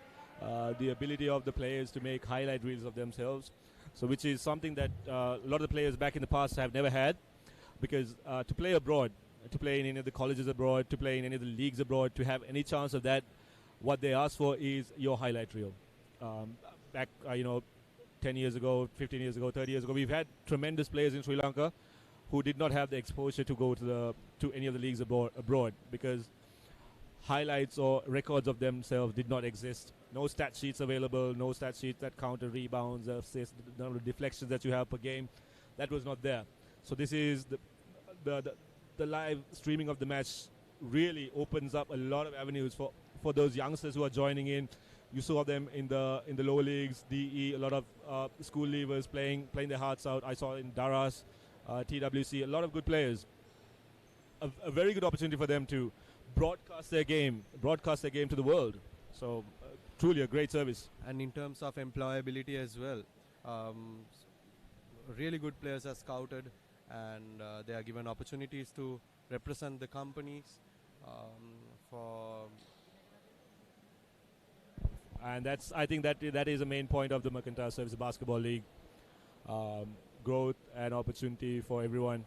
the ability of the players to make highlight reels of themselves. So which is something that a lot of the players back in the past have never had, because to play abroad, to play in any of the colleges abroad, to play in any of the leagues abroad, to have any chance of that, what they ask for is your highlight reel. Back, 10 years ago, 15 years ago, 30 years ago, we've had tremendous players in Sri Lanka who did not have the exposure to go to any of the leagues abroad because highlights or records of themselves did not exist. No stat sheets available, no stat sheets that counter rebounds, assists, the deflections that you have per game. That was not there. So this is the live streaming of the match really opens up a lot of avenues for those youngsters who are joining in. You saw them in the lower leagues, DE, a lot of school leavers playing their hearts out. I saw in Daras, TWC, a lot of good players. A very good opportunity for them to broadcast their game to the world. So truly a great service. And in terms of employability as well, really good players are scouted and they are given opportunities to represent the companies and I think that is the main point of the Mercantile Service Basketball League. Growth and opportunity for everyone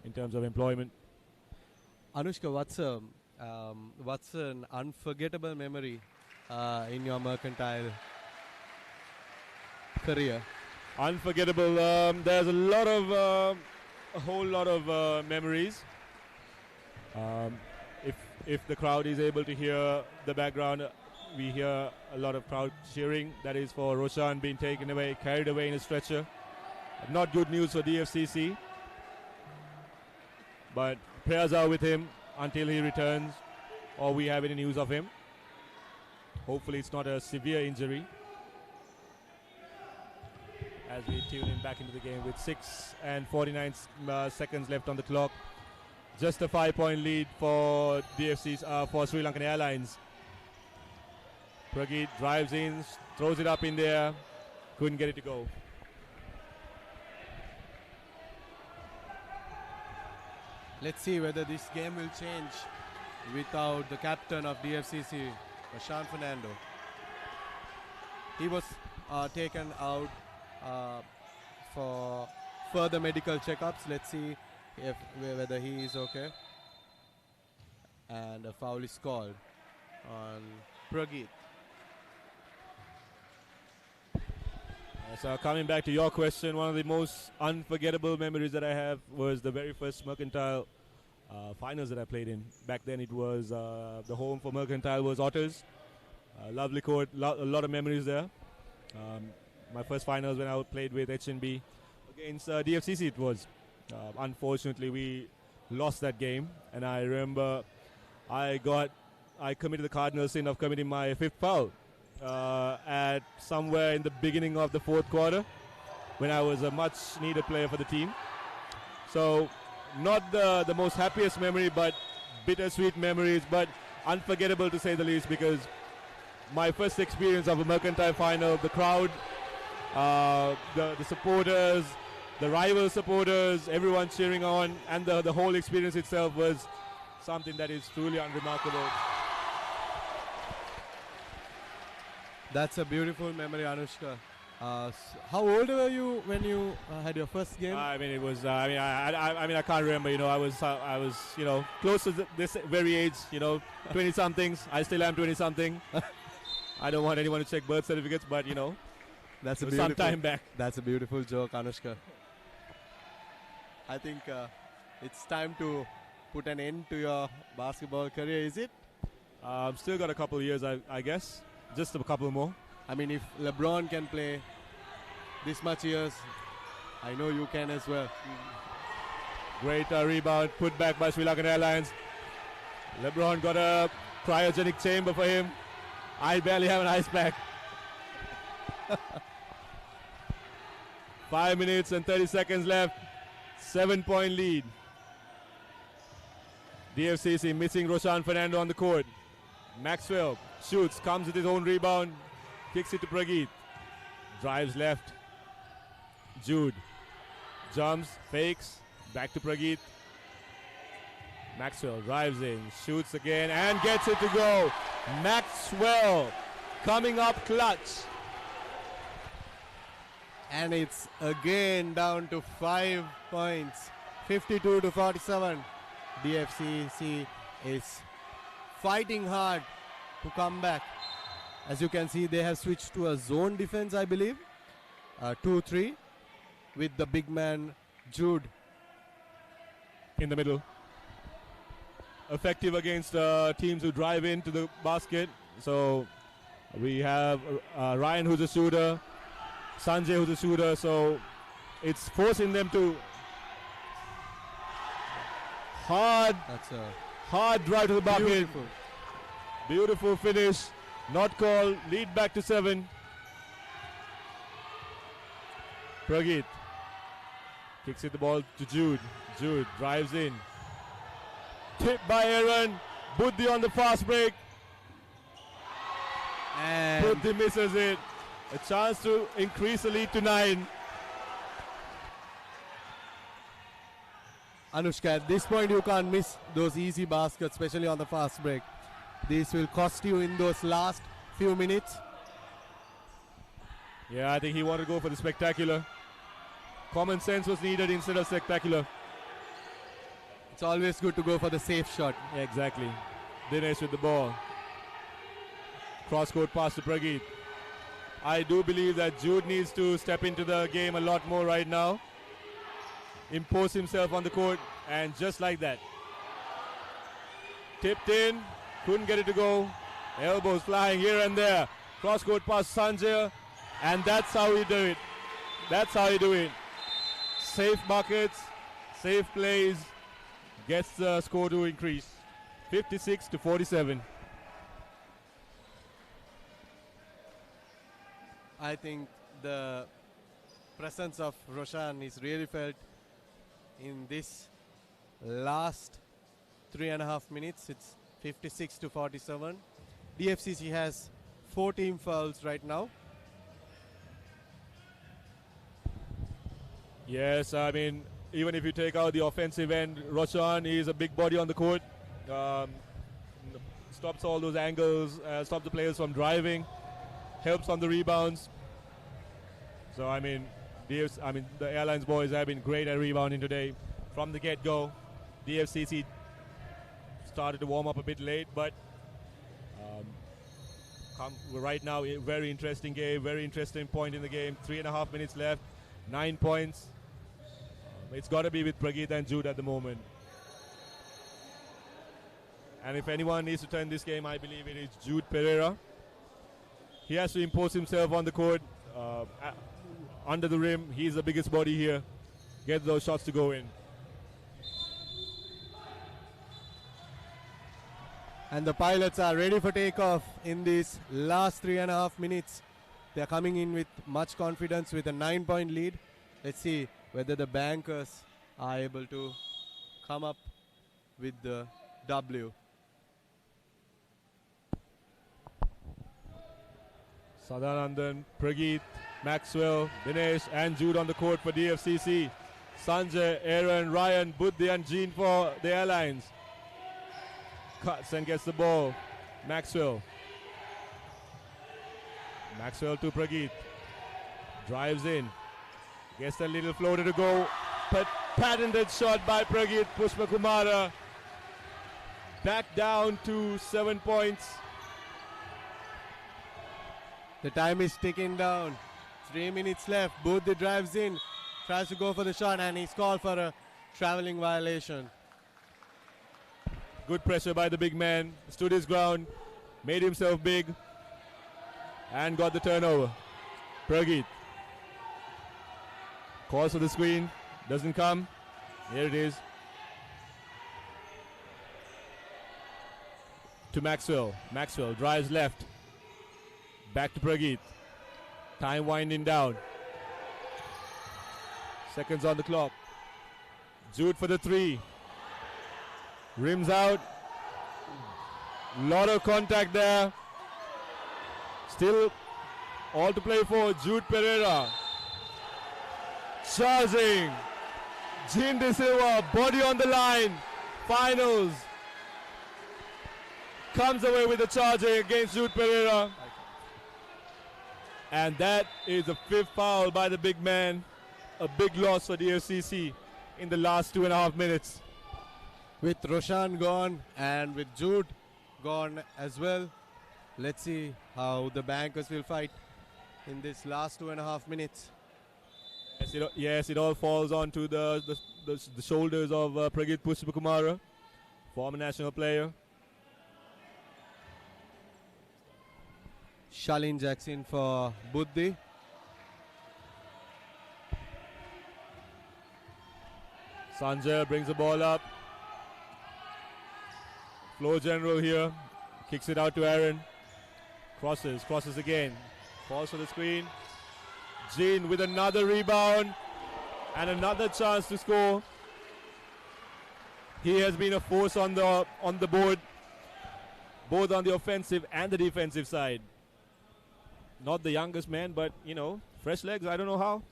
in terms of employment. Anushka, what's an unforgettable memory in your Mercantile career? Unforgettable. There's a whole lot of memories. If the crowd is able to hear the background, we hear a lot of crowd cheering. That is for Roshan being carried away in a stretcher. Not good news for DFCC. But prayers are with him until he returns or we have any news of him. Hopefully it's not a severe injury. As we tune in back into the game with 6 and 49 seconds left on the clock. Just a 5-point lead for for Sri Lankan Airlines. Pragit drives in, throws it up in there, couldn't get it to go. Let's see whether this game will change without the captain of DFCC, Sean Fernando. He was taken out for further medical checkups. Let's see whether he is okay. And a foul is called on Pragit. So coming back to your question, one of the most unforgettable memories that I have was the very first Mercantile finals that I played in. Back then it was the home for Mercantile was Otters. Lovely court, a lot of memories there. My first finals when I played with HNB against DFCC it was. Unfortunately we lost that game, and I remember I committed the cardinal sin of committing my 5th foul at somewhere in the beginning of the 4th quarter when I was a much needed player for the team. So not the most happiest memory, but bittersweet memories, but unforgettable to say the least, because my first experience of a Mercantile final, the crowd, the supporters, the rival supporters, everyone cheering on, and the whole experience itself was something that is truly unremarkable. That's a beautiful memory, Anushka. How old were you when you had your first game? I mean, it was. I can't remember. I was close to this very age. 20 somethings. I still am 20 something. I don't want anyone to check birth certificates, but that's some time back. That's a beautiful joke, Anushka. I think it's time to put an end to your basketball career. Is it? Still got a couple of years, I guess. Just a couple more. I mean, if LeBron can play this much years, I know you can as well. Great rebound, put back by Sri Lankan Airlines. LeBron got a cryogenic chamber for him. I barely have an ice pack. 5 minutes and 30 seconds left. 7-point lead. DFCC missing Roshan Fernando on the court. Maxwell shoots, comes with his own rebound, kicks it to Pragit. Drives left. Jude jumps, fakes, back to Pragit. Maxwell drives in, shoots again, and gets it to go. Maxwell coming up clutch. And it's again down to 5 points, 52-47. DFCC is fighting hard to come back. As you can see, they have switched to a zone defense, I believe. 2-3 with the big man Jude in the middle. Effective against teams who drive into the basket. So we have Ryan, who's a shooter, Sanjay, who's a shooter. So it's forcing them to hard drive to the bucket. Beautiful finish. Not called. Lead back to 7. Pragit kicks it the ball to Jude. Jude drives in. Tipped by Aaron. Buddhi on the fast break. And Buddhi misses it. A chance to increase the lead to 9. Anushka, at this point you can't miss those easy baskets, especially on the fast break. This will cost you in those last few minutes. Yeah, I think he wanted to go for the spectacular. Common sense was needed instead of spectacular. It's always good to go for the safe shot. Yeah, exactly. Dinesh with the ball. Cross-court pass to Pragit. I do believe that Jude needs to step into the game a lot more right now. Impose himself on the court, and just like that. Tipped in, couldn't get it to go. Elbows flying here and there. Cross-court pass Sanjay, and that's how you do it. That's how you do it. Safe buckets, safe plays, gets the score to increase. 56-47. I think the presence of Roshan is really felt in this last 3.5 minutes. It's 56-47. DFCC has 4 team fouls right now. Yes, I mean, even if you take out the offensive end, Roshan is a big body on the court. Stops all those angles, stops the players from driving, helps on the rebounds. So, I mean, the Airlines boys have been great at rebounding today. From the get-go, DFCC started to warm up a bit late, but right now, a very interesting game, very interesting point in the game. 3.5 minutes left, 9 points. It's got to be with Pragit and Jude at the moment. And if anyone needs to turn this game, I believe it is Jude Pereira. He has to impose himself on the court, under the rim. He's the biggest body here. Get those shots to go in. And the pilots are ready for takeoff in these last 3.5 minutes. They're coming in with much confidence with a 9-point lead. Let's see whether the bankers are able to come up with the W. Sadanandan, Pragit, Maxwell, Dinesh and Jude on the court for DFCC. Sanjay, Aaron, Ryan, Buddhi and Jean for the Airlines. Cuts and gets the ball. Maxwell. Maxwell to Pragit. Drives in. Gets a little floater to go. But patented shot by Pragit. Pushpa Kumara. Back down to 7 points. The time is ticking down. 3 minutes left. Buddhi drives in. Tries to go for the shot and he's called for a traveling violation. Good pressure by the big man. Stood his ground. Made himself big. And got the turnover. Pragit. Calls for the screen. Doesn't come. Here it is. To Maxwell. Maxwell drives left. Back to Pragit. Time winding down. Seconds on the clock. Jude for the 3. Rims out. Lot of contact there. Still all to play for. Jude Pereira. Charging. Jean De Silva. Body on the line. Finals. Comes away with a charging against Jude Pereira. And that is the 5th foul by the big man. A big loss for DFCC in the last 2.5 minutes. With Roshan gone and with Jude gone as well. Let's see how the bankers will fight in this last 2.5 minutes. Yes, it all falls onto the the shoulders of Pragit Pushpakumara, former national player. Shalin Jackson for Buddhi. Sanjay brings the ball up. Flow general here. Kicks it out to Aaron. Crosses again. Falls for the screen. Jean with another rebound. And another chance to score. He has been a force on the board. Both on the offensive and the defensive side. Not the youngest man, but, you know, fresh legs, I don't know how.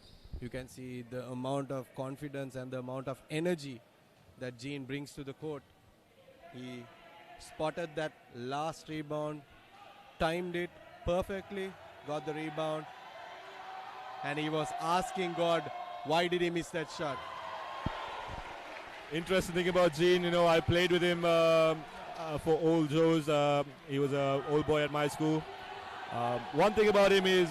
You can see the amount of confidence and the amount of energy that Jean brings to the court. He spotted that last rebound, timed it perfectly, got the rebound, and he was asking God, why did he miss that shot? Interesting thing about Jean, you know, I played with him for Old Joe's. He was an old boy at my school. One thing about him is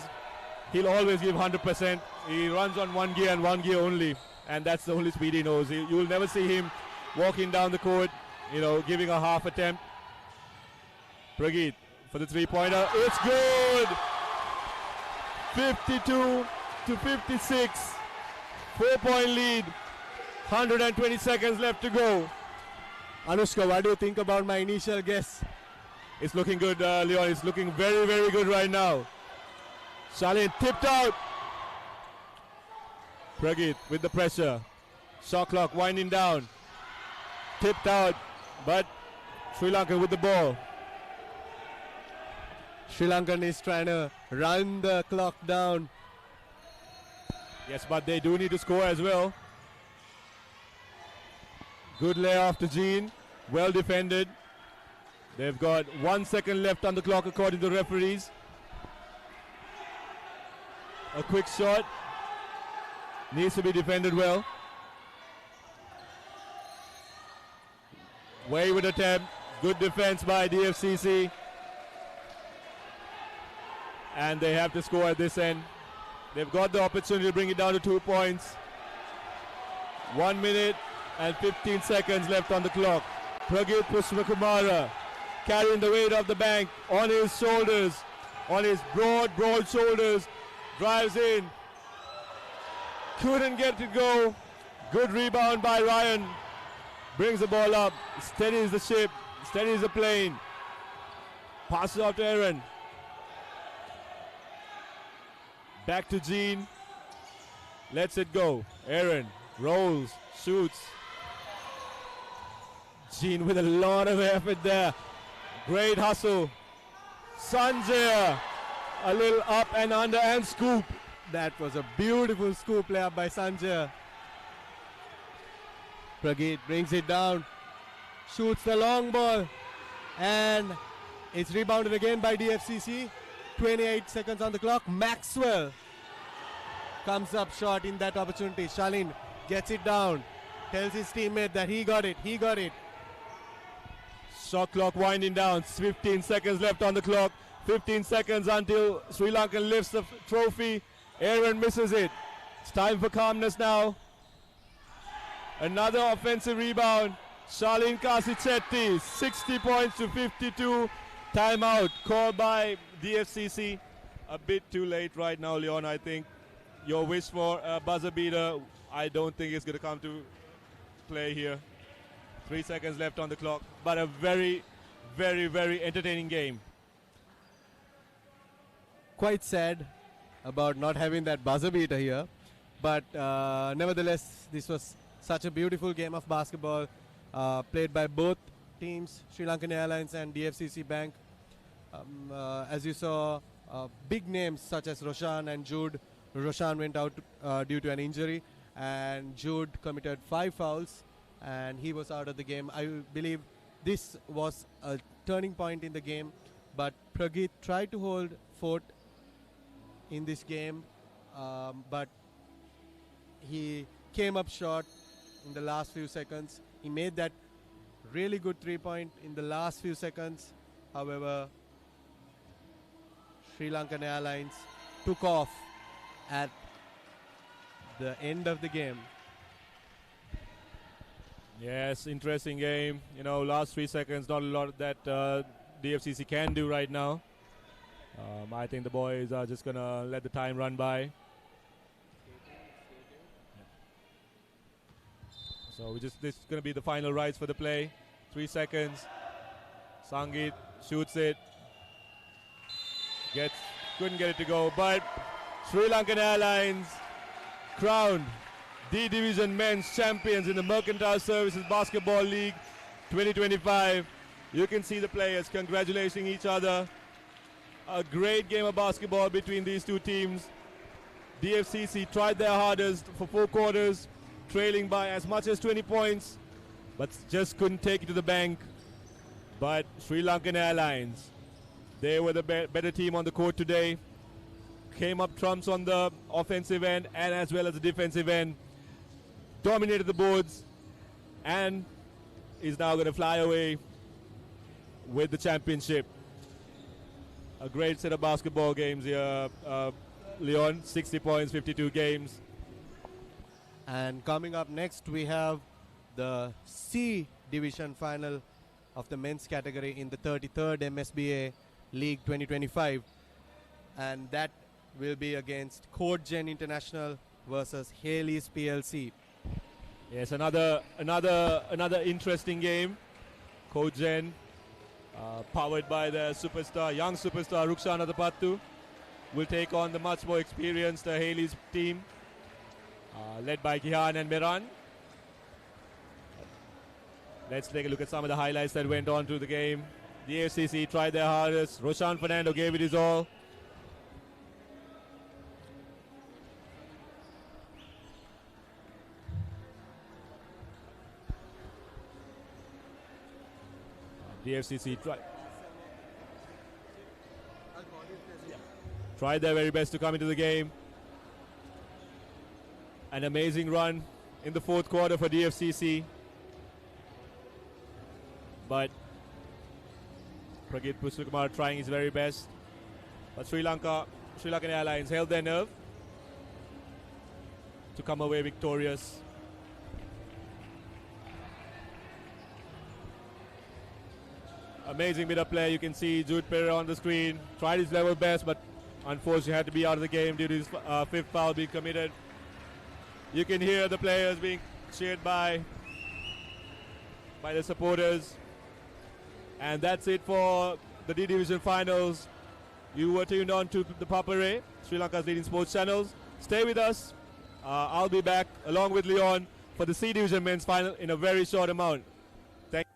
he'll always give 100%. He runs on one gear and one gear only, and that's the only speed he knows. You will never see him walking down the court, you know, giving a half attempt. Pragit for the three-pointer. It's good! 52-56. 4-point lead. 120 seconds left to go. Anushka, what do you think about my initial guess? It's looking good, Leon. It's looking very, very good right now. Shalin tipped out. Pragit with the pressure. Shot clock winding down. Tipped out, but Sri Lanka with the ball. Sri Lankan is trying to run the clock down. Yes, but they do need to score as well. Good layoff to Jean. Well defended. They've got 1 second left on the clock according to the referees. A quick shot. Needs to be defended well. Wayward attempt. Good defense by DFCC. And they have to score at this end. They've got the opportunity to bring it down to 2 points. 1 minute and 15 seconds left on the clock. Pragit Pushpakumara carrying the weight of the bank on his shoulders, on his broad shoulders. Drives in. Couldn't get it go. Good rebound by Ryan. Brings the ball up. Steadies the ship. Steadies the plane. Passes off to Aaron. Back to Jean. Lets it go. Aaron rolls, shoots. Jean with a lot of effort there. Great hustle. Sanjay, a little up and under and scoop. That was a beautiful scoop layup by Sanjay. Pragit brings it down, shoots the long ball, and it's rebounded again by DFCC. 28 seconds on the clock. Maxwell comes up short in that opportunity. Shalin gets it down, tells his teammate that he got it. Shot clock winding down. 15 seconds left on the clock. 15 seconds until Sri Lanka lifts the trophy. Aaron misses it. It's time for calmness now. Another offensive rebound. Shalin Kasichetti, 60 points to 52. Timeout called by DFCC. A bit too late right now, Leon. I think your wish for a buzzer beater, I don't think it's going to come to play here. 3 seconds left on the clock, but a very, very, very entertaining game. Quite sad about not having that buzzer beater here, but nevertheless, this was such a beautiful game of basketball played by both teams, Sri Lankan Airlines and DFCC Bank. As you saw, big names such as Roshan and Jude. Roshan went out due to an injury, and Jude committed 5 fouls, and he was out of the game. I believe this was a turning point in the game, but Pragit tried to hold fort in this game, but he came up short in the last few seconds. He made that really good 3-point in the last few seconds. However, Sri Lankan Airlines took off at the end of the game. Yes, interesting game. You know, last 3 seconds, not a lot that DFCC can do right now. I think the boys are just going to let the time run by. So this is going to be the final rights for the play. 3 seconds. Sangeet shoots it. Couldn't get it to go, but Sri Lankan Airlines crowned D Division Men's Champions in the Mercantile Services Basketball League 2025. You can see the players congratulating each other. A great game of basketball between these two teams. DFCC tried their hardest for 4 quarters, trailing by as much as 20 points, but just couldn't take it to the bank. But Sri Lankan Airlines, they were the better team on the court today. Came up trumps on the offensive end and as well as the defensive end. Dominated the boards and is now going to fly away with the championship. A great set of basketball games here, Leon. 60 points, 52 games. And coming up next, we have the C Division final of the men's category in the 33rd MSBA League 2025. And that will be against Codegen International versus Haley's PLC. Yes, another interesting game. Codegen, powered by the young superstar Ruksana Dapattu, will take on the much more experienced Haley's team, led by Gihan and Miran. Let's take a look at some of the highlights that went on through the game. The AFCC tried their hardest. Roshan Fernando gave it his all. DFCC tried their very best to come into the game. An amazing run in the 4th quarter for DFCC. But Pragit Pushpakumar trying his very best. But Sri Lankan Airlines held their nerve to come away victorious. Amazing bit of play. You can see Jude Pereira on the screen. Tried his level best, but unfortunately had to be out of the game due to his 5th foul being committed. You can hear the players being cheered by the supporters. And that's it for the D Division finals. You were tuned on to the Papare, Sri Lanka's leading sports channels. Stay with us. I'll be back along with Leon for the C Division men's final in a very short amount. Thank you.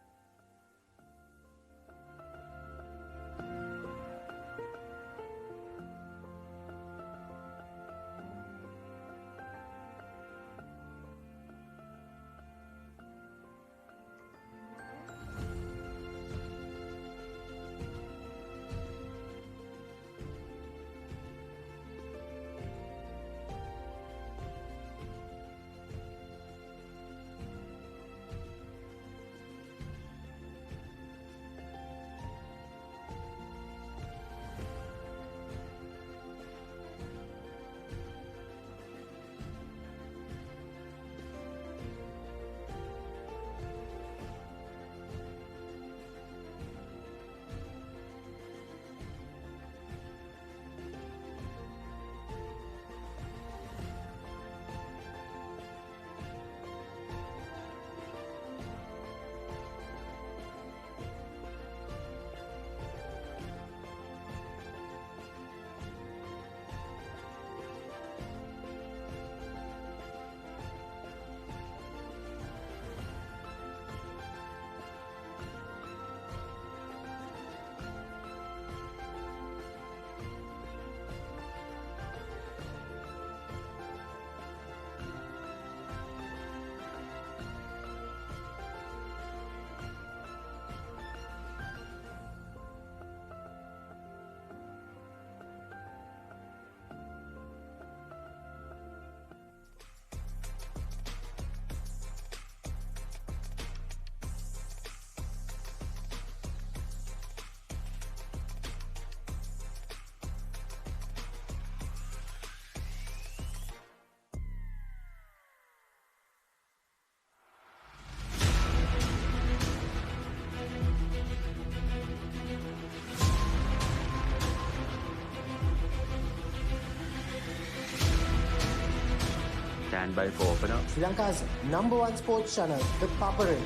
Stand by for opener. Sri Lanka's #1 sports channel, ThePapare.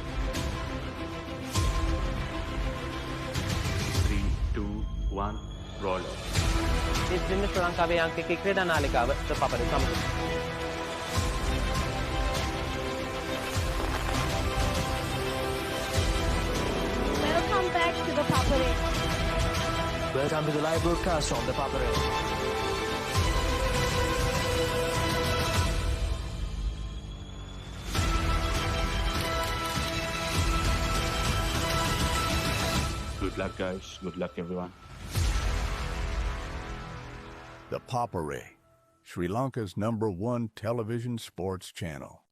3, 2, 1, roll. ඉතින් ශ්‍රී ලංකාවේ අංකික ක්‍රීඩා නාලිකාව ThePapare සමග. Welcome back to ThePapare. Welcome to the live broadcast on ThePapare. Good luck, guys. Good luck, everyone. ThePapare, Sri Lanka's #1 television sports channel.